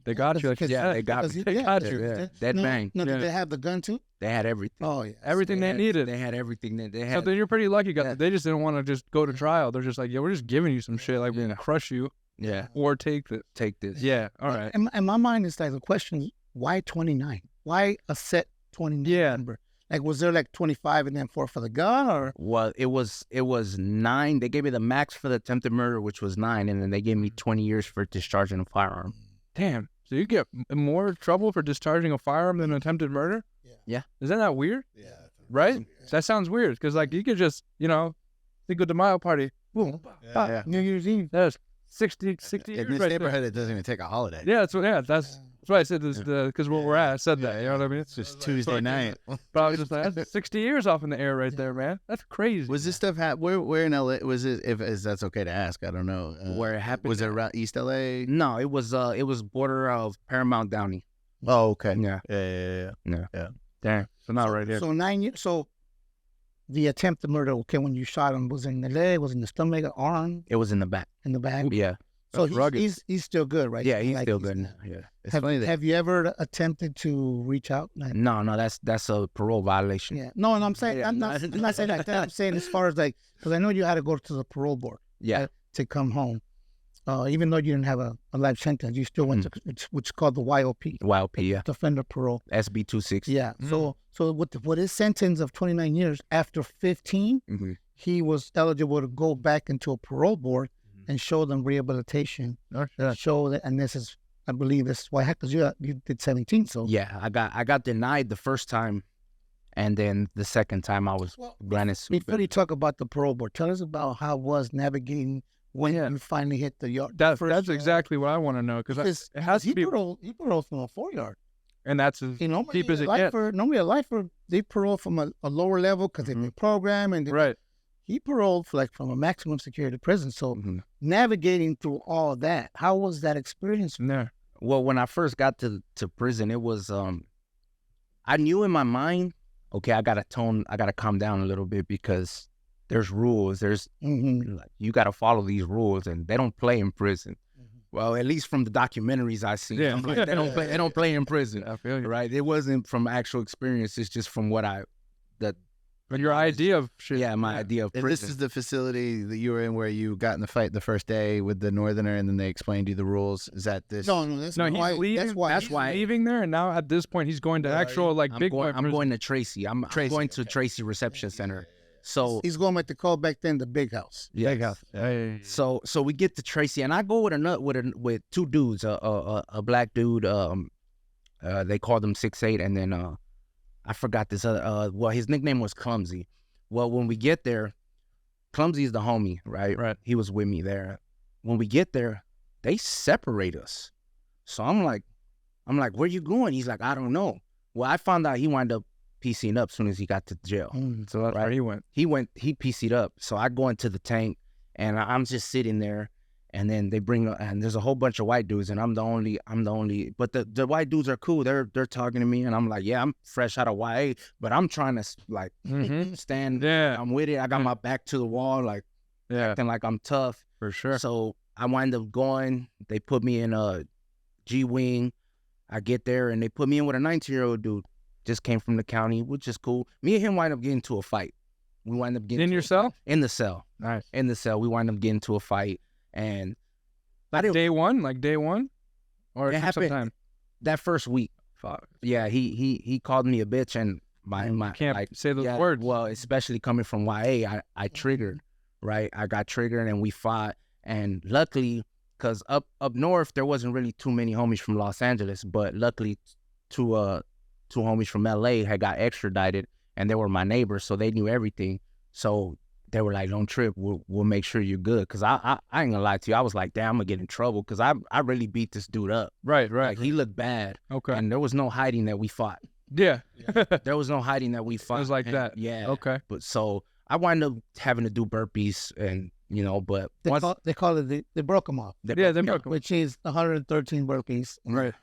They got you. Like, they got me. They got you. Yeah. Dead bang. No, did they have the gun too? They had everything. Oh, yeah. Everything they needed. They had everything that they So had. then you're pretty lucky. They just didn't want to just go to trial. They're just like, yeah, we're just giving you some shit. Like, we're going to crush you Yeah. or take this. Take this. Yeah. All right. In my mind, it's like the question, why 29? Why a set 29 number? Like, was there like 25 and then 4 for the gun, or? Well, it was 9. They gave me the max for the attempted murder, which was 9, and then they gave me 20 years for discharging a firearm. Damn. So you get more trouble for discharging a firearm than attempted murder? Yeah. Isn't that weird? Yeah. Right? That sounds weird because, like, you could just, Cinco de Mayo party. Boom. Yeah. New Year's Eve. That's 60 In years this right neighborhood, there. it doesn't even take a holiday. Yeah, that's why I said this, because where we're at, I said that, you know what I mean? It's just Tuesday night. But I was just like, that's 60 years off in the air right there, man. That's crazy. Was this stuff where in LA was it? If that's okay to ask, I don't know. Where it happened? Was it around East LA? No, it was border of Paramount Downey. Oh, okay. Yeah. Yeah. Damn. So not right here. So 9 years. So the attempted murder, okay, when you shot him, was it in the leg, was it in the stomach, arm, It was in the back. in the back? Yeah. So That's rugged. he's still good, right? Yeah, he's Like, still good now. Yeah. It's funny that Have you ever attempted to reach out? Like, No, that's a parole violation. yeah. No, and I'm saying, Yeah, I'm not saying like that. I'm saying as far as like, because I know you had to go to the parole board Yeah. to come home. Even though you didn't have a life sentence, you still went to which is called the YOP, YLP, yeah. offender parole. SB 260. Yeah. So with his sentence of 29 years, after 15, Mm-hmm. he was eligible to go back into a parole board and show them rehabilitation. Oh, shit. Show that, and this is, I believe, this is why, because you did 17. So Yeah, I got denied the first time, and then the second time I was granted before you talk about the parole board, tell us about how it was navigating when you finally hit the yard. That's exactly what I want to know because it has to be, he paroled from a 4-yard. and that's as deep as it gets. Normally a lifer, they parole from a lower level because they've been programmed and Right. he paroled for from a maximum security prison. So Mhm. navigating through all that, how was that experience? Yeah. Well, when I first got to prison, it was I knew in my mind, okay, I gotta calm down a little bit because there's rules. There's Mm-hmm. you gotta follow these rules, and they don't play in prison. Well, at least from the documentaries I see, Yeah. I'm like, they don't play in prison, I feel you. right? It wasn't from actual experience. It's just from what But your idea of shit. my idea of And prison. this is the facility that you were in where you got in the fight the first day with the Northerner, and then they explained you the rules. Is that this? No, that's No, he's why. leaving. That's why. He's leaving there, and now at this point, he's going to actual I'm big going, boy I'm prison. going to Tracy. I'm Tracy, going to okay. Tracy Reception Center. So He's going with the call back then, the big house. yeah. Hey. So we get to Tracy, and I go with two dudes, a black dude. They called him 6'8", and then I forgot this other. Well, his nickname was Clumsy. Well, when we get there, Clumsy is the homie, right? Right. He was with me there. When we get there, they separate us. So I'm like, where you going? He's like, I don't know. Well, I found out he wound up PCing up as soon as he got to jail. So that's where he went. He PC'd up. So I go into the tank, and I'm just sitting there, and then they bring and there's a whole bunch of white dudes, and I'm the only, but the white dudes are cool. They're talking to me, and I'm like, yeah, I'm fresh out of YA, but I'm trying to stand. Yeah. I'm with it. I got my back to the wall, Yeah. acting like I'm tough. For sure. So I wind up going. They put me in a G-wing. I get there, and they put me in with a 19-year-old dude. Just came from the county, which is cool. Me and him wind up getting into a fight. We wind up getting In your cell? in the cell. Nice. In the cell, we wind up getting into a fight, and Day one? Like day one? Or It it took some happened- time? that first week, Fuck. yeah, he called me a bitch, and my Can't like, say those yeah, words. Well, especially coming from YA, I triggered, right? I got triggered, and we fought, and luckily, because up north there wasn't really too many homies from Los Angeles, but luckily, two homies from LA had got extradited, and they were my neighbors, so they knew everything. So they were like, "Don't trip, we'll make sure you're good." Because I ain't gonna lie to you, I was like, "Damn, I'm gonna get in trouble," because I really beat this dude up. Right. Like he looked bad, Okay. and there was no hiding that we fought. Yeah. There was no hiding that we fought. was like And- that. Yeah. Okay. But so I wind up having to do burpees, and but They call it they broke them off, Yeah, they broke him. which is 113 burpees. Right.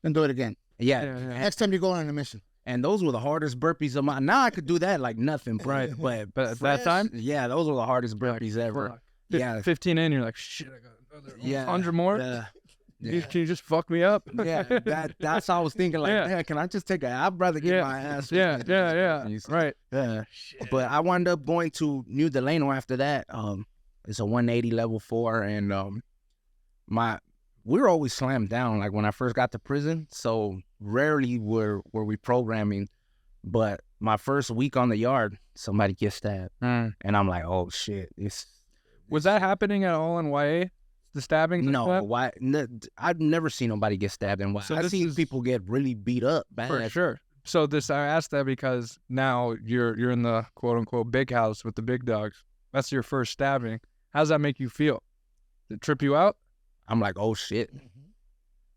And do it again. yeah, Yeah. Next time you go on a mission. and those were the hardest burpees of my. Now I could do that like nothing, Right. But But at that time? yeah, those were the hardest burpees ever. Fuck. Yeah. 15 in, you're like, shit, I got another Yeah, 100 more? Yeah. Can you just fuck me up? Yeah, that's how I was thinking. Like, Yeah. man, can I just take I'd rather get Yeah. my ass. Yeah. You see? Right. Yeah. But I wound up going to New Delano after that. It's a 180 level 4, and we were always slammed down. Like when I first got to prison, so rarely were we programming. But my first week on the yard, somebody gets stabbed, and I'm like, oh shit, Was that happening at all in YA? The stabbings? and no, stuff? why? I've never seen nobody get stabbed in YA. So I've this seen is- people get really beat up bad. For sure. So I asked that because now you're in the quote unquote big house with the big dogs. That's your first stabbing. How does that make you feel? Did it trip you out? I'm like, oh shit.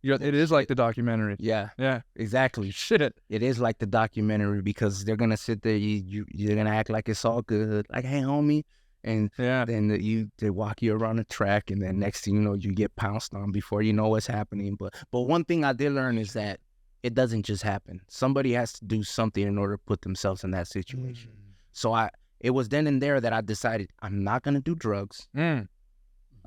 It is like the documentary. Yeah, Yeah. exactly. Shit. It is like the documentary because they're gonna sit there, you're gonna act like it's all good, like, hey homie, and Yeah. then they walk you around the track, and then next thing you know, you get pounced on before you know what's happening. But one thing I did learn is that it doesn't just happen. Somebody has to do something in order to put themselves in that situation. So it was then and there that I decided I'm not gonna do drugs. Mm.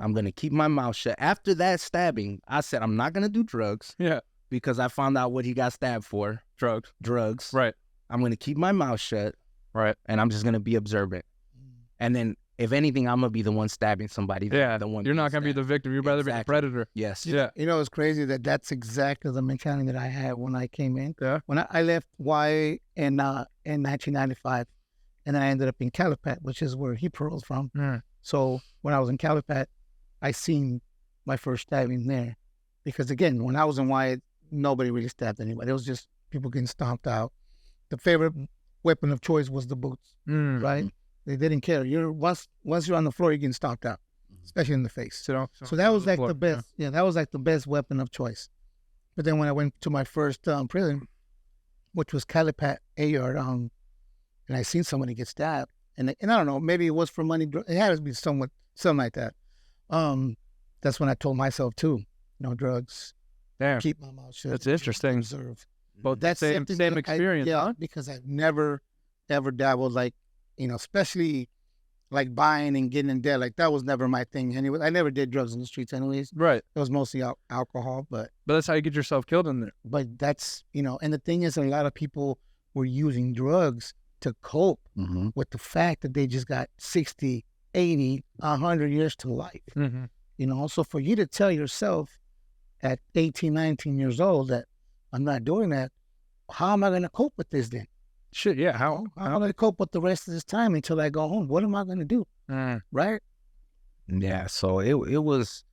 I'm gonna keep my mouth shut. After that stabbing, I said I'm not gonna do drugs Yeah. because I found out what he got stabbed for. Drugs. Drugs. Right. I'm gonna keep my mouth shut. Right. And I'm just gonna be observant. And then if anything, I'm gonna be the one stabbing somebody. Yeah. The one You're not gonna be the victim. You're rather be the Exactly. predator. Yes. Yeah. You know, it's crazy that's exactly the mentality that I had when I came in. Yeah. When I left YA in 1995, and then I ended up in Calipat, which is where he paroled from. Mm. So when I was in Calipat, I seen my first stabbing there. Because again, when I was in YA, nobody really stabbed anybody. It was just people getting stomped out. The favorite weapon of choice was the boots, Mm. right? They didn't care. Once you're on the floor, you're getting stomped out, especially in the face. Sit down. So that was like floor. the best. Yeah, that was like the best weapon of choice. But then when I went to my first prison, which was Calipat A yard, and I seen somebody get stabbed, and I don't know, maybe it was for money. It had to be something like that. That's when I told myself too, no drugs. Damn. Keep my mouth shut. That's interesting. Observe. Both That's same experience, huh? because I've never ever dabbled, like, especially like buying and getting in debt. Like, that was never my thing. Anyway, I never did drugs in the streets anyways. Right. It was mostly alcohol, but that's how you get yourself killed in there. But that's, and the thing is, a lot of people were using drugs to cope with the fact that they just got 60, 80, 100 years to life. So for you to tell yourself at 18, 19 years old that I'm not doing that, how am I going to cope with this then? Shit, yeah. How am I going to cope with the rest of this time until I go home? What am I going to do? Right? Yeah, so it was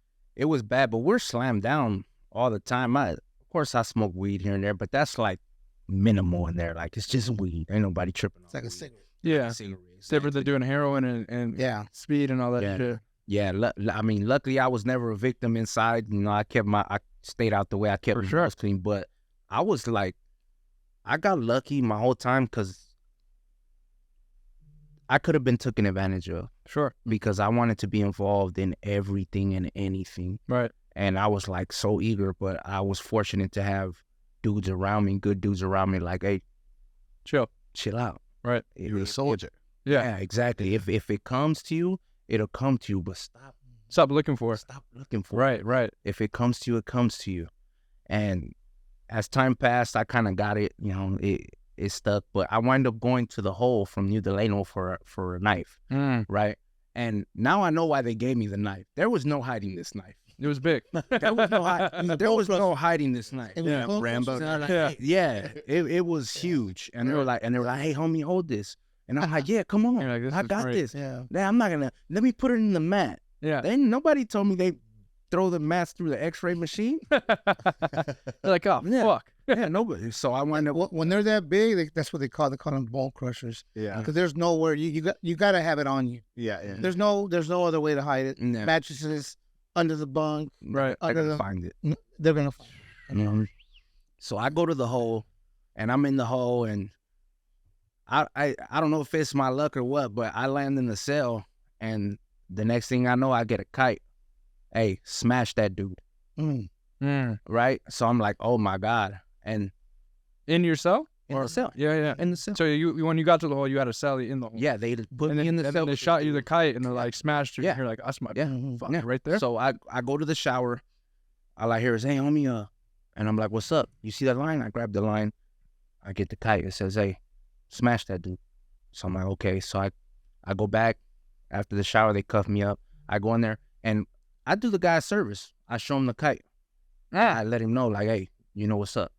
bad, but we're slammed down all the time. Of course I smoke weed here and there, but that's like minimal in there. Like, it's just weed. Ain't nobody tripping. It's like a cigarette. Yeah. It's different than doing heroin and speed and all that shit. Yeah, I mean, luckily I was never a victim inside. I stayed out the way. I kept my house clean. But I was like, I got lucky my whole time because I could have been taken advantage of. Sure. Because I wanted to be involved in everything and anything. Right. And I was like so eager, but I was fortunate to have dudes around me, good dudes around me, like, hey, chill out. Right. You're a soldier. Yeah, exactly. If it comes to you, it'll come to you, but stop looking for it. Stop looking for it. Right. Right. If it comes to you, it comes to you. And as time passed, I kind of got it. It stuck. But I wound up going to the hole from New Delano for a knife. Right. And now I know why they gave me the knife. There was no hiding this knife. It was big. There was no hiding this knife. Yeah, Rambo. Yeah. It was huge. And they were like, hey, homie, hold this. And I'm like, yeah, come on. Like, I got this. Yeah. I'm not gonna, let me put it in the mat. Yeah. Then nobody told me they throw the mats through the x-ray machine. They're like, oh, fuck. Yeah, nobody. So I wind up. When they're that big, that's what they call them bone crushers. Yeah. Because there's nowhere, you got to have it on you. Yeah. There's no other way to hide it. Yeah. Mattresses, under the bunk. Right. Under I can find it. They're going to find it. So I go to the hole, and I'm in the hole, and I don't know if it's my luck or what, but I land in the cell, and the next thing I know, I get a kite. Hey, smash that dude. Right? So I'm like, oh my God. And in your cell? In the cell. Yeah. In the cell. So when you got to the hole, you had a cell in the hole. Yeah, they put me in the cell. They shot you the kite and they like smashed you. Yeah. And you're like, that's my fuck yeah. right there. So I go to the shower. All I hear is, hey, homie, and I'm like, what's up? You see that line? I grab the line. I get the kite. It says, hey, smash that dude. So I'm like, okay. So I go back after the shower. They cuff me up. I go in there and I do the guy a service. I show him the kite. I let him know, like, hey, you know what's up.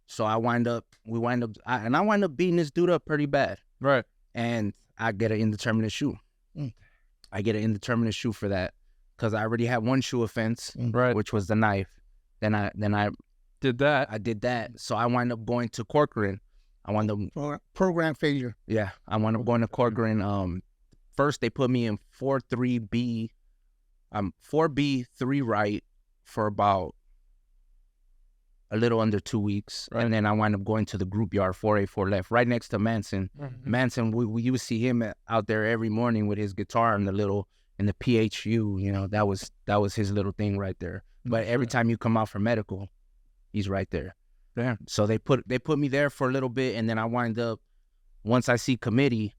So I wind up beating this dude up pretty bad. Right. And I get an indeterminate shoe. I get an indeterminate shoe for that because I already had one shoe offense, right, which was the knife. Then I did that. I did that. So I wind up going to Corcoran. I wound up program failure. Yeah, I wound up going to Corcoran. First they put me in 4-3B, 4B 3 right for about a little under 2 weeks. Right. And then I wind up going to the group yard 4A 4 left, right next to Manson. Manson, we would see him out there every morning with his guitar and the PHU, that was his little thing right there. But every time you come out for medical, he's right there. Damn. So they put me there for a little bit, and then I wind up, once I see committee,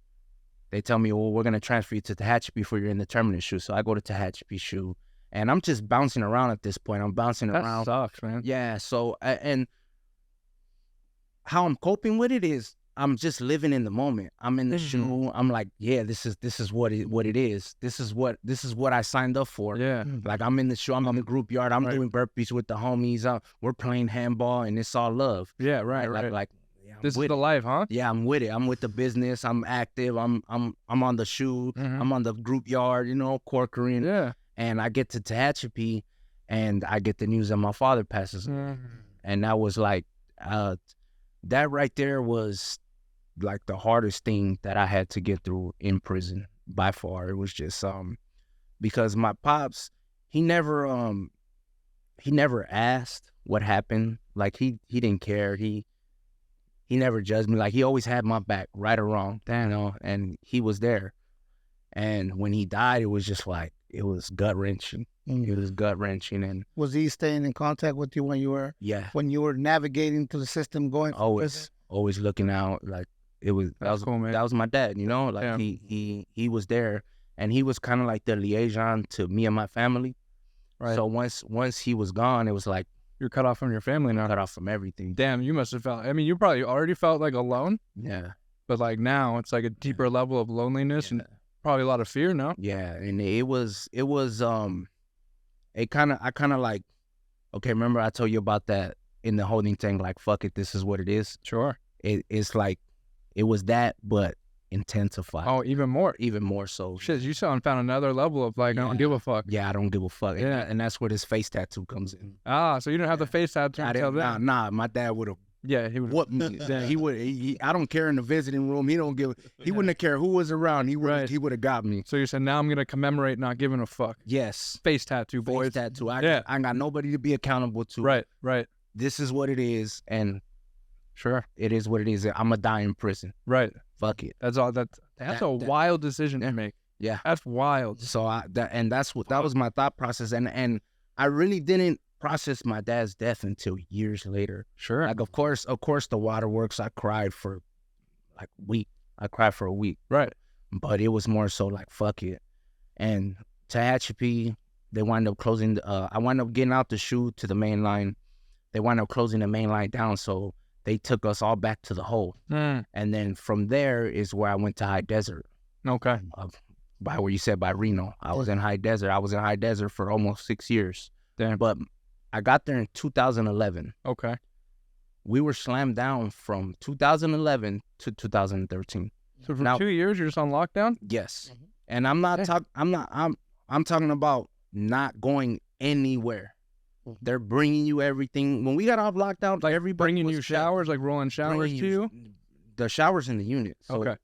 they tell me, well, we're going to transfer you to Tehachapi for your indeterminate shoe. So I go to Tehachapi shoe, and I'm just bouncing around at this point. I'm bouncing around. That sucks, man. Yeah, so, and how I'm coping with it is I'm just living in the moment. I'm in the shoe. I'm like, yeah, this is what it is. This is what I signed up for. Yeah. Like, I'm in the shoe. I'm in the group yard. I'm doing burpees with the homies. We're playing handball, and it's all love. Yeah, right. Like yeah, this is the life, huh? Yeah, I'm with it. I'm with the business. I'm active. I'm on the shoe. I'm on the group yard. Corcoran. Yeah. And I get to Tehachapi, and I get the news that my father passes away. And that was like, that right there was like the hardest thing that I had to get through in prison by far. It was just because my pops, he never asked what happened. Like he didn't care. He he never judged me. Like, he always had my back, right or wrong, you know, and he was there. And when he died, it was just like, it was gut-wrenching. It was gut-wrenching. And Was he staying in contact with you when you were navigating through the system, going through prison? always looking out. Like, that was cool, man. That was my dad, you know? Like, he was there, and he was kind of like the liaison to me and my family. Right. So once he was gone, it was like, you're cut off from your family now. cut off from everything. Damn, you must have felt. I mean, you probably already felt like alone, Yeah. but like now it's like a deeper level of loneliness and probably a lot of fear. No. Yeah, and I kind of like, okay, remember I told you about that in the holding tank, like, fuck it, this is what it is. Sure. It's like, it was that, but intensified. Oh, even more. Even more so. Shit, you found another level of like, I don't give a fuck. Yeah, I don't give a fuck. Yeah. And that's where this face tattoo comes in. Ah, so you didn't have the face tattoo until then. Nah, my dad would have Yeah, he would. whooped me. I don't care in the visiting room. He wouldn't have cared who was around. He would have got me. So you said, now I'm gonna commemorate not giving a fuck. Yes. Face tattoo, boys. Face tattoo. I got nobody to be accountable to. Right. This is what it is, and Sure. it is what it is. I'm gonna die in prison. Right. Fuck it. That's all. That's a wild decision to make. Yeah. That's wild. So that was my thought process, and I really didn't process my dad's death until years later. Sure. Like, of course, the waterworks. I cried for like a week. Right. But it was more so like, fuck it. And Tehachapi, they wind up closing. I wound up getting out the shoe to the main line. They wound up closing the main line down, so they took us all back to the hole. And then from there is where I went to High Desert. Okay. By where you said by Reno. I was in High Desert. I was in High Desert for almost 6 years. Damn. But I got there in 2011. Okay. We were slammed down from 2011 to 2013. So for 2 years you're just on lockdown? Yes. And I'm talking about not going anywhere. They're bringing you everything. When we got off lockdown, Like everybody bringing was you showers, like rolling showers to you? The showers in the unit. So Okay.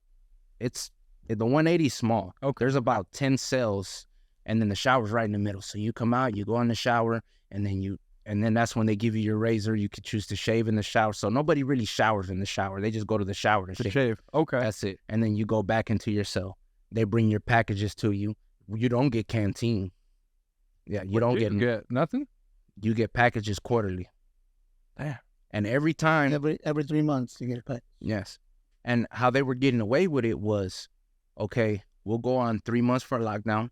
the 180 is small. Okay. There's about 10 cells, and then the shower's right in the middle. So you come out, you go in the shower, and then that's when they give you your razor. You could choose to shave in the shower. So nobody really showers in the shower. They just go to the shower to shave. Okay. That's it. And then you go back into your cell. They bring your packages to you. You don't get canteen. Yeah, you don't get nothing? You get packages quarterly. Damn. And every time. Every 3 months you get a pack. Yes. And how they were getting away with it was, okay, we'll go on 3 months for lockdown.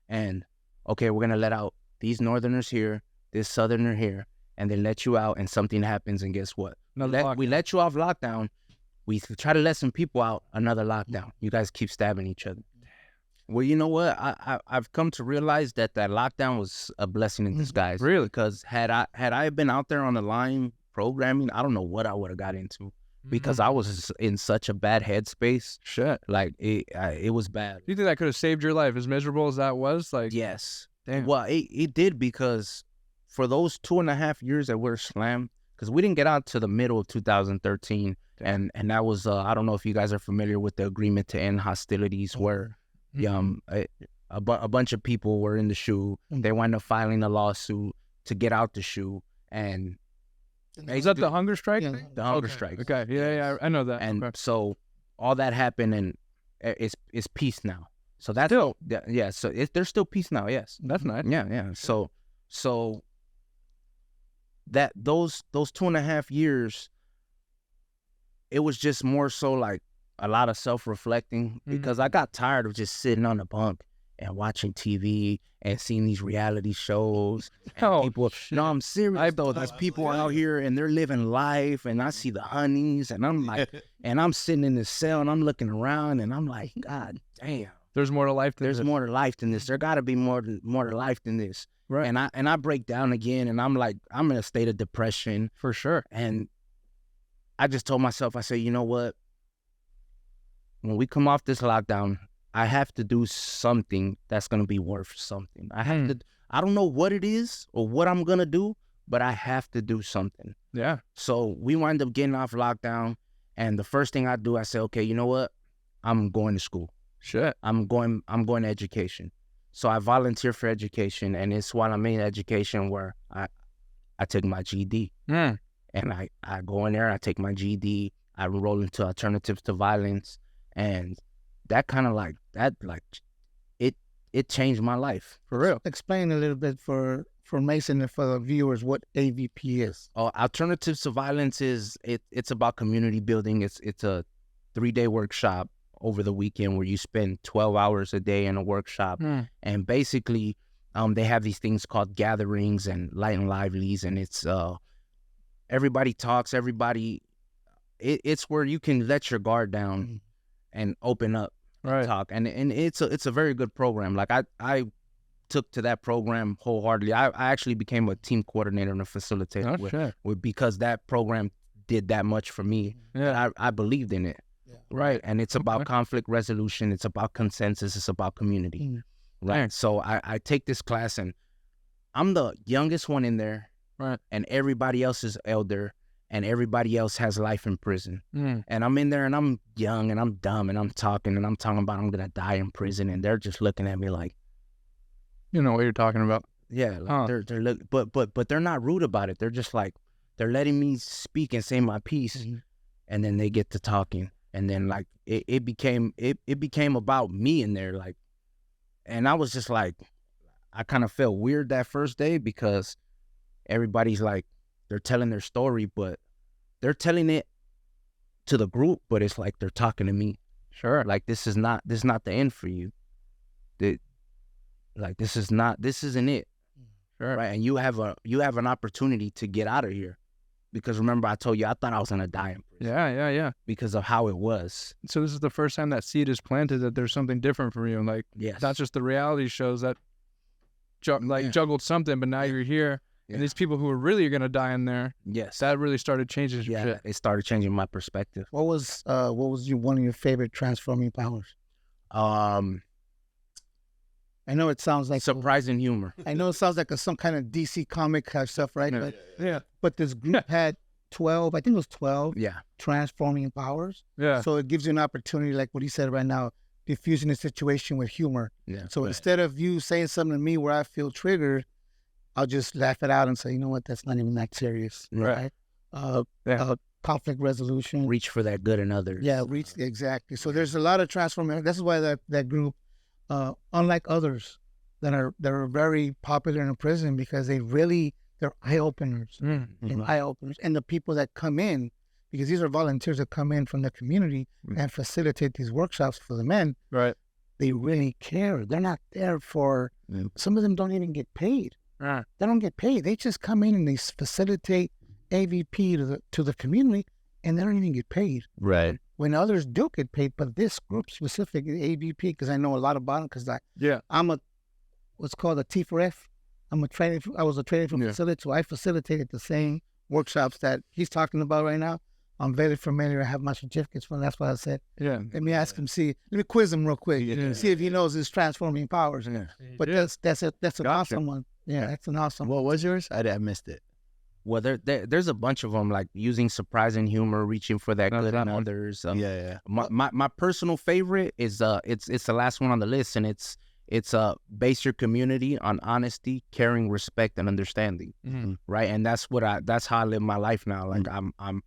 And, okay, we're going to let out these northerners here, this southerner here, and then let you out, and something happens, and guess what? We let you off lockdown. We try to let some people out, another lockdown. You guys keep stabbing each other. Well, you know what? I've come to realize that lockdown was a blessing in disguise. Really? Because had I been out there on the line programming, I don't know what I would have got into. Because I was in such a bad headspace. Shit. Like, it was bad. Do you think that could have saved your life, as miserable as that was? Like, Yes. damn. Well, it did, because for those 2.5 years that we're slammed, because we didn't get out to the middle of 2013. And that was, I don't know if you guys are familiar with the agreement to end hostilities, where a bunch of people were in the shoe. They wound up filing a lawsuit to get out the shoe. And Is that the hunger strike? Yeah. thing? the hunger strike. Okay. Yeah, I know that. And okay. so all that happened, and it's peace now. So that's Still? yeah. So there's still peace now. Yes. That's nice. Yeah. So that those 2.5 years, it was just more so like a lot of self-reflecting, because I got tired of just sitting on the bunk and watching TV and seeing these reality shows. And people, no, I'm serious though. There's people out here and they're living life, and I see the honeys, and I'm like, and I'm sitting in this cell and I'm looking around and I'm like, God damn. There's more to life than There's this. more to life than this. There got to be more to life than this. Right. And I break down again, and I'm like, I'm in a state of depression. For sure. And I just told myself, I said, you know what? When we come off this lockdown, I have to do something that's going to be worth something. I have to, I don't know what it is or what I'm going to do, but I have to do something. Yeah. So we wind up getting off lockdown, and the first thing I do, I say, okay, you know what? I'm going to school. Shit. I'm going to education. So I volunteer for education, and it's while I'm in education where I take my GED. And I go in there, I take my GED, I enrolled into Alternatives to Violence, and that kind of it changed my life for real. Explain a little bit for Mason and for the viewers what AVP is. Alternatives to Violence it's about community building. It's a 3-day workshop over the weekend where you spend 12 hours a day in a workshop, and basically they have these things called gatherings and light and livelies, and it's everybody talks, it's where you can let your guard down and open up and talk, and it's a very good program. Like I took to that program wholeheartedly. I actually became a team coordinator and a facilitator because that program did that much for me. Yeah, I believed in it. Yeah. Right, and it's about conflict resolution. It's about consensus. It's about community. Right. So I take this class, and I'm the youngest one in there. Right. And everybody else is elder, and everybody else has life in prison. And I'm in there, and I'm young, and I'm dumb, and I'm talking about I'm gonna die in prison, and they're just looking at me like, you know what you're talking about. Yeah, like but they're not rude about it. They're just like, they're letting me speak and say my piece, and then they get to talking, and then like it became about me in there, like, and I was just like, I kind of felt weird that first day because everybody's like, they're telling their story, but they're telling it to the group, but it's like they're talking to me. Sure. Like, this is not the end for you. This isn't it. Sure. Right. And you have an opportunity to get out of here. Because remember, I told you, I thought I was going to die in prison. Yeah. Because of how it was. So this is the first time that seed is planted, that there's something different for you. Like, yes. Not just the reality shows that juggled something, but now you're here. Yeah. And these people who are really going to die in there, yes, that really started changing your shit. It started changing my perspective. What was one of your favorite transforming powers? I know it sounds like surprising humor. I know it sounds like some kind of DC comic kind of stuff, right? Yeah. But this group had 12, I think it was 12 transforming powers. Yeah. So it gives you an opportunity, like what he said right now, diffusing the situation with humor. Yeah. So instead of you saying something to me where I feel triggered, I'll just laugh it out and say, you know what, that's not even that serious. Right. Conflict resolution. Reach for that good in others. Yeah, exactly. So there's a lot of transformation. That's why that group, unlike others that are very popular in prison, because they're eye openers. Eye openers. And the people that come in, because these are volunteers that come in from the community and facilitate these workshops for the men. Right. They really care. They're not there for. Some of them don't even get paid. They don't get paid. They just come in and they facilitate AVP to the community, and they don't even get paid. Right. When others do get paid, but this group specifically, AVP, because I know a lot about it, because I'm what's called a T4F. I was a trainer from facility, so I facilitated the same workshops that he's talking about right now. I'm very familiar. I have my certificates from. That's why I said. Yeah. Let me ask him. Let me quiz him real quick. See if he knows his transforming powers. Yeah. But that's an awesome one. Yeah, that's an awesome. What was yours? I missed it. Well, there's a bunch of them, like using surprising humor, reaching for that good in others. My personal favorite is it's the last one on the list, and it's base your community on honesty, caring, respect, and understanding. Right, and that's how I live my life now. Like I'm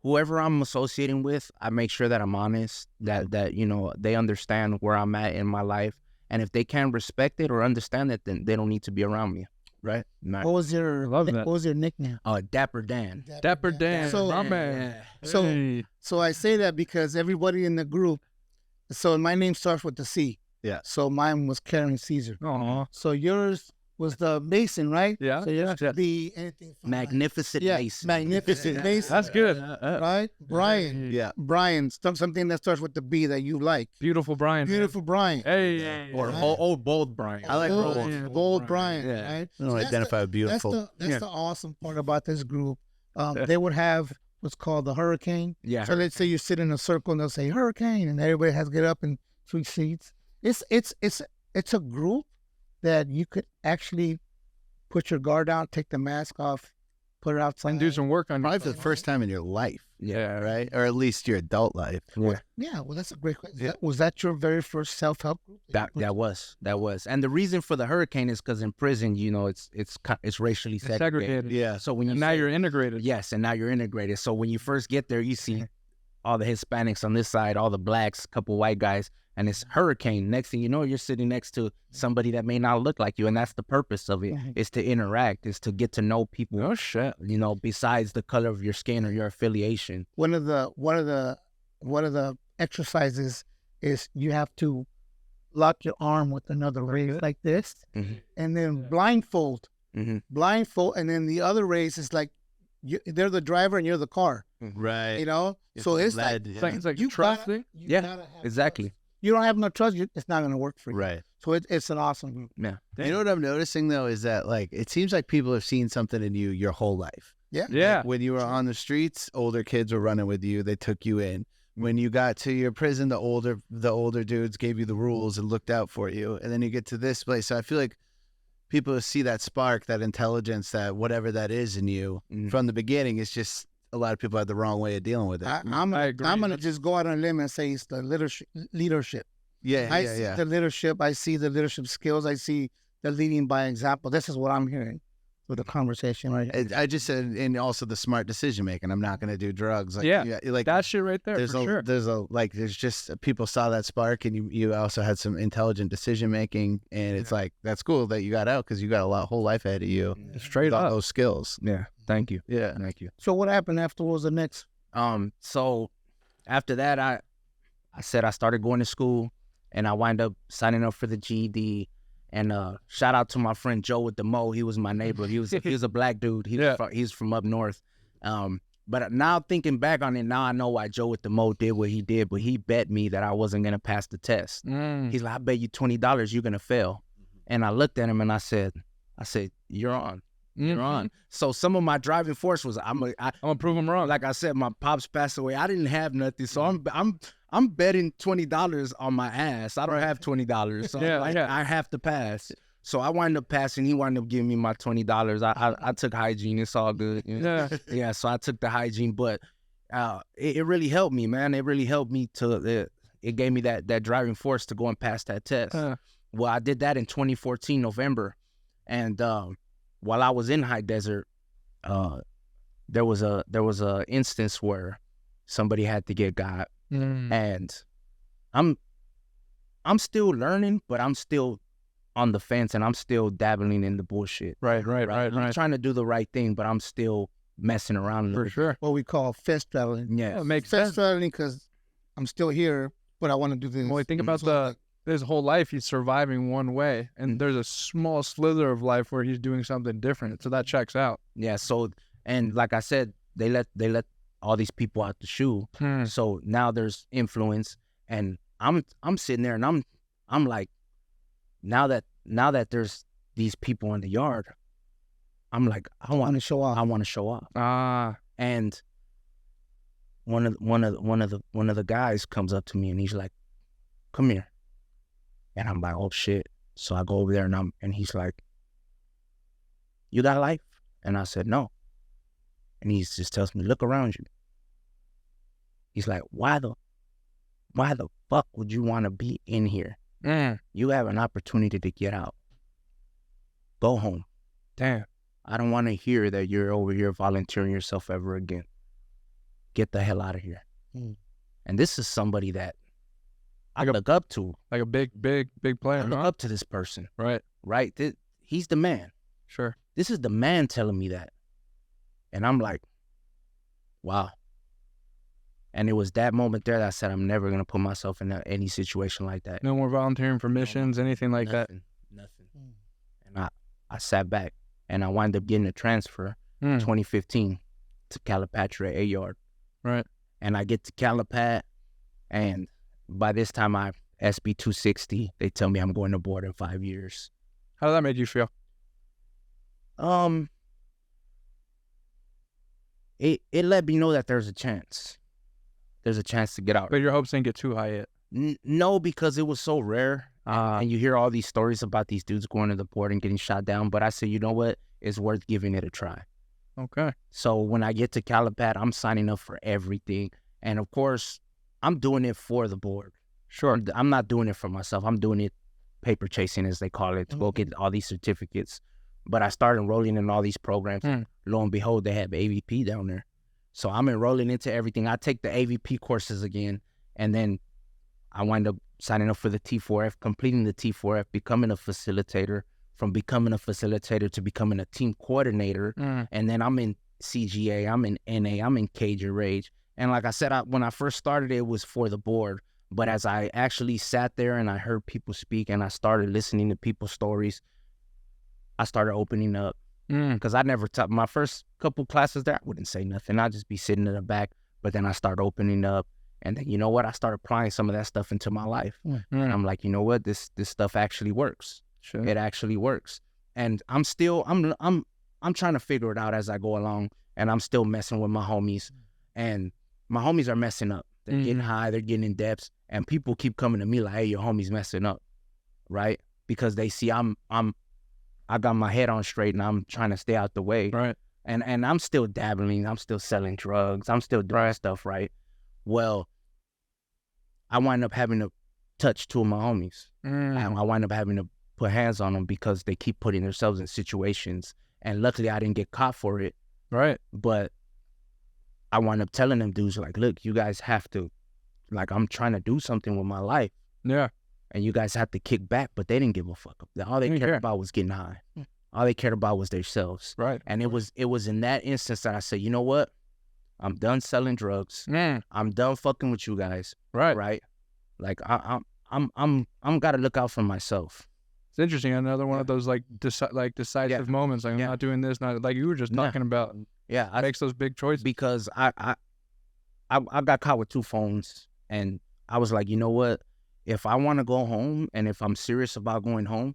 whoever I'm associating with, I make sure that I'm honest, that they understand where I'm at in my life, and if they can't respect it or understand it, then they don't need to be around me. Right. What was your nickname? Dapper Dan. Dapper Dan. So, my man. So I say that because everybody in the group. So my name starts with the C. Yeah. So mine was Karen Caesar. So yours was the Mason, right? Yeah. So you have to be anything from Magnificent Mason. Magnificent Mason. That's good. Right? Brian. Yeah. Brian. Something that starts with the B that you like. Beautiful Brian. Beautiful Brian. Hey. Or old bold Brian. I like bold Brian. Yeah. Right? I don't identify with beautiful. That's the awesome part about this group. They would have what's called the hurricane. Yeah. So let's say you sit in a circle and they'll say hurricane, and everybody has to get up and switch seats. It's a group that you could actually put your guard down, take the mask off, put it outside. And do some work on probably for the first time in your life. Yeah. right? Or at least your adult life. Yeah, well, that's a great question. Was that your very first self-help group? That was, and the reason for the hurricane is because in prison, it's racially segregated. Segregated. So when you And now you're integrated. yes, and now you're integrated. So when you first get there, you see all the Hispanics on this side, all the blacks, a couple white guys, and it's hurricane. Next thing you know, you're sitting next to somebody that may not look like you, and that's the purpose of it. Is to interact, is to get to know people. Oh shit. Besides the color of your skin or your affiliation. One of the exercises is you have to lock your arm with another race like this, and then blindfold, and then the other race is like they're the driver and you're the car, Right. So it's like It's like you trust gotta- thing. you Yeah, gotta have exactly. trust. You don't have no trust, it's not going to work for you. Right. So it's an awesome group. Yeah. You know what I'm noticing though is that like it seems like people have seen something in you your whole life. Yeah. Yeah. When you were on the streets, older kids were running with you. They took you in. When you got to your prison, the older dudes gave you the rules and looked out for you. And then you get to this place. So I feel like people see that spark, that intelligence, that whatever that is in you from the beginning. It's just a lot of people have the wrong way of dealing with it. I'm going to just go out on a limb and say it's the leadership. I see the leadership. I see the leadership skills. I see the leading by example. This is what I'm hearing with the conversation right here. I just said, and also the smart decision making. I'm not going to do drugs. Like That shit right there. there's For sure. there's just people saw that spark, and you also had some intelligent decision making, and it's like that's cool that you got out because you got a whole life ahead of you. Straight with all up. those skills. Yeah. Thank you. Yeah. Thank you. So what happened afterwards? The next. So after that, I said I started going to school, and I wind up signing up for the GED. And shout out to my friend Joe with the Mo. He was my neighbor. He was a black dude. He's from up north. But now thinking back on it, now I know why Joe with the Mo did what he did. But he bet me that I wasn't gonna pass the test. He's like, I bet you $20 you're gonna fail. And I looked at him and I said, you're on. You're on. So some of my driving force was I'm gonna prove him wrong. Like I said, my pops passed away. I didn't have nothing, so I'm betting $20 on my ass. I don't have $20, so I have to pass. So I wind up passing. He wound up giving me my $20. I took hygiene. It's all good. Yeah. So I took the hygiene, but it really helped me, man. It really helped me it gave me that driving force to go and pass that test. Well, I did that in 2014 November, and while I was in High Desert, there was a instance where somebody had to get got, and I'm still learning, but I'm still on the fence, and I'm still dabbling in the bullshit. Right. I'm trying to do the right thing, but I'm still messing around For sure. What we call fence traveling. Yeah, It makes Fence sense. traveling because I'm still here, but I want to do this. Well, think about his whole life he's surviving one way, and there's a small slither of life where he's doing something different. So that checks out. Yeah. So, and like I said, they let all these people out the shoe. So now there's influence, and I'm sitting there, and I'm like, now that there's these people in the yard, I'm like, I want to show off. I want to show off. And one of the guys comes up to me, and he's like, come here. And I'm like, oh shit. So I go over there, and he's like, you got a life? And I said, no. And he just tells me, look around you. He's like, why the fuck would you want to be in here? You have an opportunity to get out. Go home. Damn. I don't want to hear that you're over here volunteering yourself ever again. Get the hell out of here. And this is somebody that I look up to. Like a big player. I look up to this person. Right. He's the man. Sure. This is the man telling me that. And I'm like, wow. And it was that moment there that I said, I'm never going to put myself in any situation like that. No more volunteering for missions, anything like Nothing. And I sat back, and I wound up getting a transfer in 2015 to Calipatria A-Yard. Right. And I get to Calipat, and by this time I'm SB 260. They tell me I'm going to board in 5 years. How did that make you feel? It let me know that there's a chance. There's a chance to get out. But your hopes didn't get too high yet. No, because it was so rare. And you hear all these stories about these dudes going to the port and getting shot down. But I said, you know what? It's worth giving it a try. Okay. So when I get to Calipat, I'm signing up for everything. And of course, I'm doing it for the board. Sure. I'm not doing it for myself. I'm doing it paper chasing, as they call it, to go get all these certificates. But I started enrolling in all these programs. Lo and behold, they have AVP down there. So I'm enrolling into everything. I take the AVP courses again, and then I wind up signing up for the T4F, completing the T4F, becoming a facilitator, from becoming a facilitator to becoming a team coordinator. And then I'm in CGA, I'm in NA, I'm in Cajun Rage. And like I said, when I first started, it was for the board. But as I actually sat there and I heard people speak and I started listening to people's stories, I started opening up. Because I never taught my first couple classes there, I wouldn't say nothing. I'd just be sitting in the back. But then I started opening up. And then, you know what? I started applying some of that stuff into my life. And I'm like, you know what? This stuff actually works. Sure. It actually works. And I'm trying to figure it out as I go along. And I'm still messing with my homies. And my homies are messing up. They're getting high. They're getting in depths. And people keep coming to me like, hey, your homie's messing up. Right? Because they see I got my head on straight and I'm trying to stay out the way. Right. And I'm still dabbling. I'm still selling drugs. I'm still doing stuff, right? Well, I wind up having to touch two of my homies. I wind up having to put hands on them because they keep putting themselves in situations. And luckily, I didn't get caught for it. Right. But I wind up telling them dudes, like, look, you guys have to, like, I'm trying to do something with my life. Yeah. And you guys have to kick back. But they didn't give a fuck. All they cared about was getting high. All they cared about was themselves. Right. And it was in that instance that I said, you know what? I'm done selling drugs. I'm done fucking with you guys. Right. Right. Like I'm gotta look out for myself. It's interesting. Another one of those like decisive moments. Like I'm not doing this. Not like you were just talking about. Yeah. Makes those big choices. Because I got caught with two phones, and I was like, you know what? If I want to go home, and if I'm serious about going home,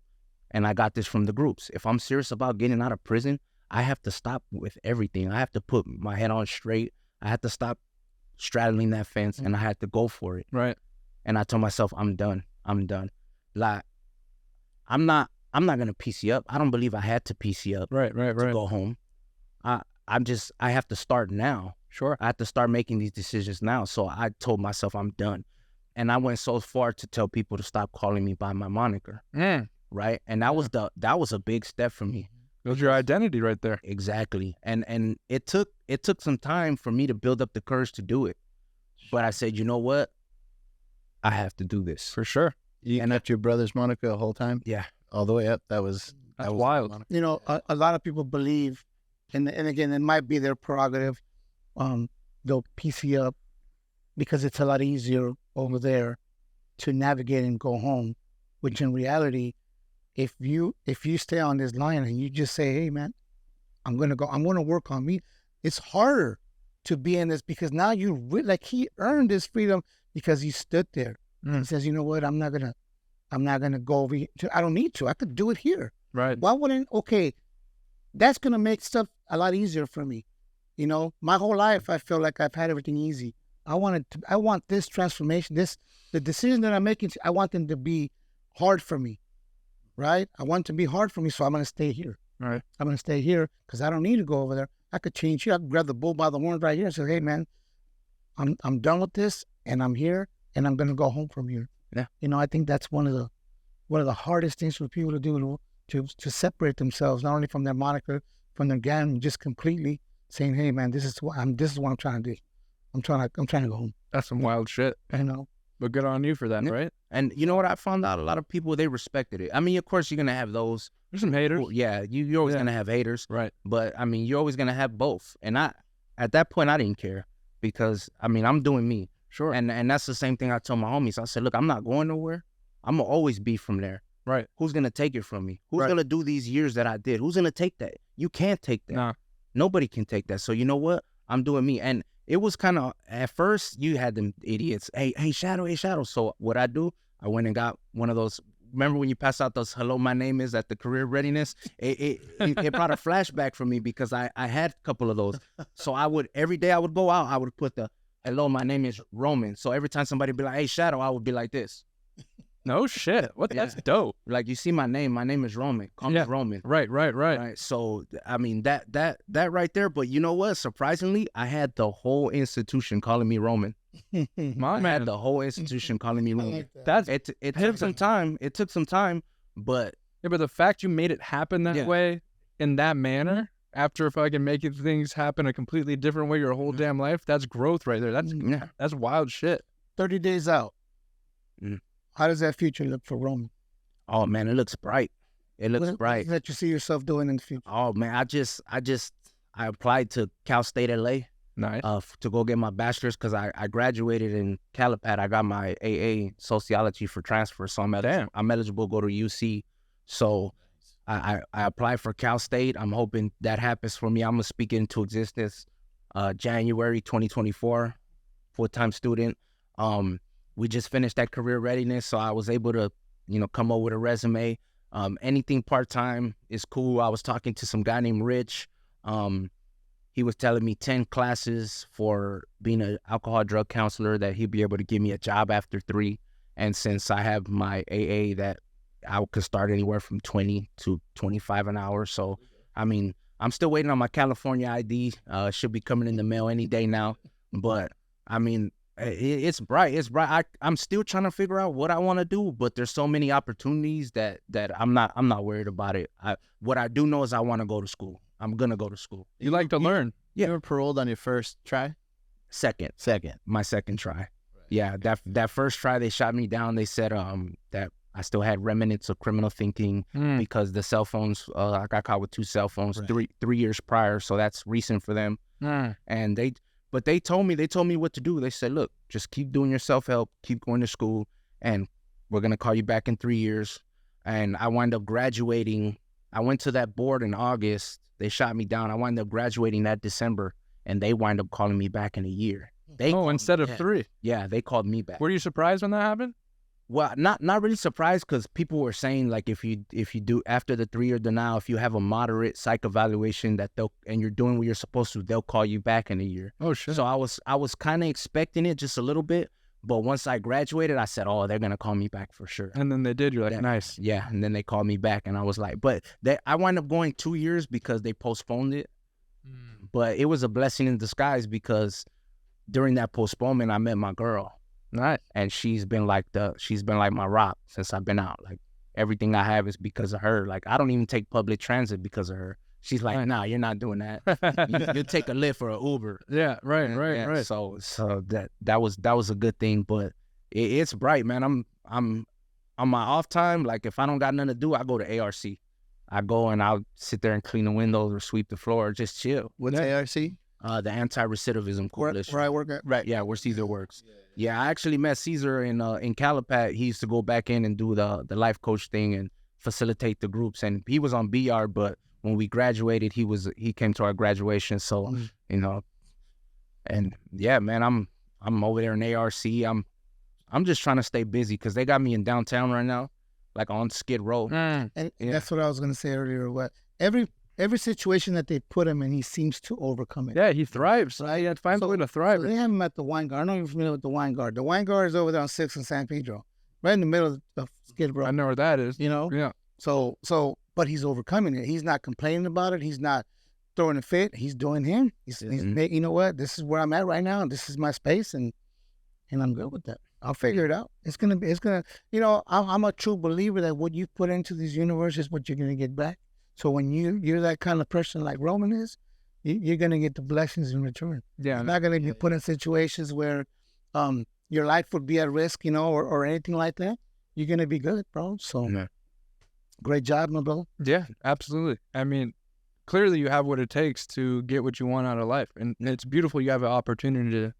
and I got this from the groups, if I'm serious about getting out of prison, I have to stop with everything. I have to put my head on straight. I have to stop straddling that fence, and I had to go for it. Right. And I told myself, I'm done. Like, I'm not gonna PC up. I don't believe I had to PC up. Right. To go home. I have to start now. Sure. I have to start making these decisions now. So I told myself I'm done. And I went so far to tell people to stop calling me by my moniker. Right. And that was a big step for me. Build your identity right there. Exactly. And it took some time for me to build up the courage to do it. But I said, you know what? I have to do this. For sure. You kept your brother's moniker the whole time? Yeah. All the way up? That was wild. You know, a lot of people believe, and again, it might be their prerogative, they'll PC up because it's a lot easier over there to navigate and go home, which in reality, if you stay on this line and you just say, hey man, I'm going to work on me, it's harder to be in this because now like he earned his freedom because he stood there. He says, you know what, I'm not gonna go over here. I don't need to. I could do it here. Right. Why wouldn't? Okay, that's gonna make stuff a lot easier for me. You know, my whole life I feel like I've had everything easy. I want this transformation. The decision that I'm making. I want them to be hard for me, right? I want it to be hard for me, so I'm gonna stay here. Right. I'm gonna stay here because I don't need to go over there. I could change here. I could grab the bull by the horns right here and say, hey man, I'm done with this, and I'm here, and I'm gonna go home from here. Yeah. You know, I think that's one of the hardest things for people to do, to separate themselves, not only from their moniker, from their gang, just completely saying, hey man, this is what I'm trying to do. I'm trying to go home. That's some wild shit. You know. But good on you for that, right? And you know what? I found out a lot of people, they respected it. I mean, of course, you're going to have those. There's some haters. Yeah, you're always going to have haters. Right. But, I mean, you're always going to have both. And at that point, I didn't care because, I mean, I'm doing me. Sure. And that's the same thing I told my homies. I said, look, I'm not going nowhere. I'm going to always be from there. Right. Who's going to take it from me? Who's going to do these years that I did? Who's going to take that? You can't take that. No. Nobody can take that. So you know what? I'm doing me. And it was kind of, at first, you had them idiots. Hey, Shadow. So what I do, I went and got one of those. Remember when you pass out those hello, my name is at the career readiness? It brought a flashback for me because I had a couple of those. So every day I would go out, I would put the hello, my name is Roman. So every time somebody would be like, hey, Shadow, I would be like this. No shit. What? Yeah. That's dope. Like, you see my name is Roman. Call me Yeah. Roman. Right. Right. So I mean that right there. But you know what? Surprisingly, I had the whole institution calling me Roman. My I man. had the whole institution calling me I Roman. like that. That's It took some time. It took some time, but yeah, but the fact you made it happen that Yeah. way in that manner after fucking making things happen a completely different way your whole damn life, that's growth right there. yeah. That's wild shit. 30 days out. Mm. How does that future look for Roman? Oh man, it looks bright. It looks What bright. is that you see yourself doing in the future? Oh man, I applied to Cal State LA Nice. to go get my bachelor's because I graduated in Calipat. I got my AA sociology for transfer, so I'm eligible to go to UC. So I applied for Cal State. I'm hoping that happens for me. I'm gonna speak it into existence January 2024, full-time student. We just finished that career readiness, so I was able to, come up with a resume. Anything part-time is cool. I was talking to some guy named Rich. He was telling me 10 classes for being an alcohol drug counselor that he'd be able to give me a job after 3. And since I have my AA, that I could start anywhere from 20 to 25 an hour. So, I mean, I'm still waiting on my California ID. Should be coming in the mail any day now. But, I mean, it's bright. It's bright. I'm still trying to figure out what I want to do, but there's so many opportunities that I'm not worried about it. What I do know is I want to go to school. I'm gonna go to school. You like to learn. You were paroled on your first try? Second, Second. my second try. Yeah, that first try they shot me down. They said that I still had remnants of criminal thinking because the cell phones. I got caught with 2 cell phones Right. 3 years prior, so that's recent for them. And they told me what to do. They said, look, just keep doing your self-help, keep going to school, and we're gonna call you back in 3 years. And I wound up graduating. I went to that board in August. They shot me down. I wound up graduating that December, and they wind up calling me back in a year. They called Instead me of back. 3. Yeah, they called me back. Were you surprised when that happened? Well, not really surprised because people were saying like if you do after the 3-year denial, if you have a moderate psych evaluation and you're doing what you're supposed to, they'll call you back in a year. Oh shit. So I was kind of expecting it just a little bit, but once I graduated, I said, oh, they're gonna call me back for sure. And then they did. You're like, Yeah. nice. Yeah, and then they called me back, and I was like, but I wound up going 2 years because they postponed it. But it was a blessing in disguise because during that postponement, I met my girl, Nice. and she's been like my rock since I've been out. Like everything I have is because of her. Like I don't even take public transit because of her. She's like, nah, you're not doing that. you take a Lyft or an Uber. Yeah. Right. Yeah, Right. So that was a good thing, but it's bright, man. I'm on my off time. Like if I don't got nothing to do, I go to ARC. I go and I'll sit there and clean the windows or sweep the floor or just chill. What's ARC? The Anti-Recidivism Coalition. Where I work at. Right, yeah, where Caesar works. Yeah, I actually met Caesar in Calipat. He used to go back in and do the life coach thing and facilitate the groups. And he was on BR, but when we graduated, he came to our graduation. So, and yeah, man, I'm over there in ARC. I'm just trying to stay busy because they got me in downtown right now, like on Skid Row. And Yeah. that's what I was going to say earlier. What every situation that they put him in, he seems to overcome it. Yeah. He thrives. Right. He finds a way to So thrive. they have him at the wine guard. I don't know if you're familiar with the wine guard. The wine guard is over there on 6th and San Pedro, right in the middle of Skid Row. I know where that is. Yeah. So, but he's overcoming it. He's not complaining about it. He's not throwing a fit. He's doing him. He's you know what? This is where I'm at right now. This is my space, and I'm good with that. I'll figure it out. It's gonna. I'm a true believer that what you put into this universe is what you're gonna get back. So when you're that kind of person like Roman is, you're gonna get the blessings in return. Yeah. You're not gonna be put in situations where, your life would be at risk, or anything like that. You're gonna be good, bro. So. Yeah. Great job, my brother. Yeah, absolutely. I mean, clearly you have what it takes to get what you want out of life. And it's beautiful you have an opportunity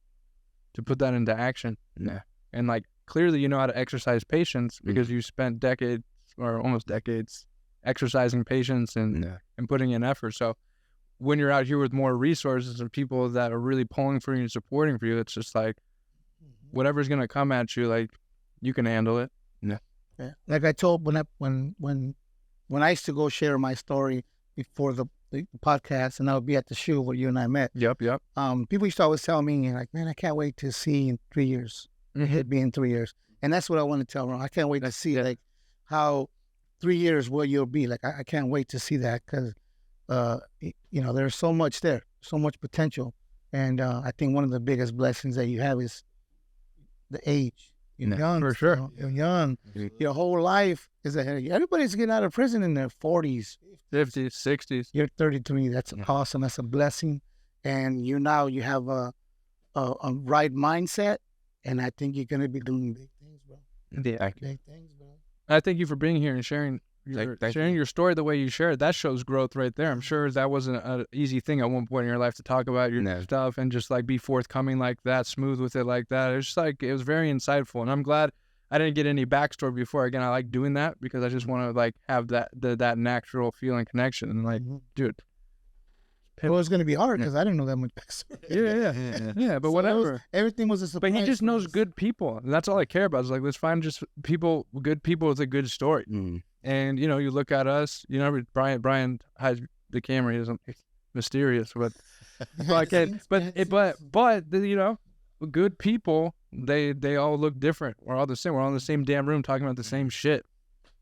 to put that into action. Yeah. And like, clearly you know how to exercise patience because you spent decades or almost decades exercising patience and putting in effort. So when you're out here with more resources and people that are really pulling for you and supporting for you, it's just like, whatever's going to come at you, like, you can handle it. Yeah. Like I told when I used to go share my story before the podcast, and I would be at the shoe where you and I met. Yep. People used to always tell me, like, man, I can't wait to see in 3 years. It'd be in 3 years. And that's what I want to tell Ron. I can't wait to see like how 3 years where you'll be. Like I can't wait to see that because you know, there's so much there, so much potential. And I think one of the biggest blessings that you have is the age. You're young, for sure. still. You're young. Your whole life is ahead of you. Everybody's getting out of prison in their 40s, 50s, 60s. You're 33. That's awesome. That's a blessing. And you have a right mindset. And I think you're going to be doing big things, bro. Yeah. Big things, bro. I thank you for being here and sharing your story the way you shared. That shows growth right there. I'm sure that wasn't an easy thing at one point in your life to talk about your stuff and just like be forthcoming like that, smooth with it like that. It's just like, it was very insightful. And I'm glad I didn't get any backstory before. Again, I like doing that because I just want to like have that natural feeling connection. And like, dude. Well, it's going to be hard because I didn't know that much backstory. Yeah, but so whatever. Everything was a surprise. But he just knows good people. And that's all I care about. Is like, let's find just good people with a good story. And, you know, you look at us, you know, Brian hides the camera. He's mysterious, but you know, good people, they all look different. We're all the same. We're all in the same damn room talking about the same shit.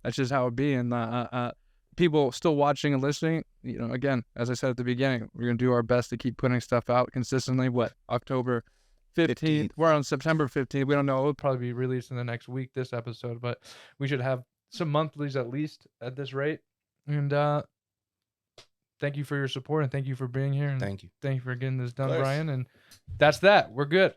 That's just how it be. And people still watching and listening, you know, again, as I said at the beginning, we're going to do our best to keep putting stuff out consistently. October 15th. We're on September 15th. We don't know. It'll probably be released in the next week, this episode, but we should have some monthlies at least at this rate. And thank you for your support and thank you for being here. And thank you. Thank you for getting this done, Brian. And that's that. We're good.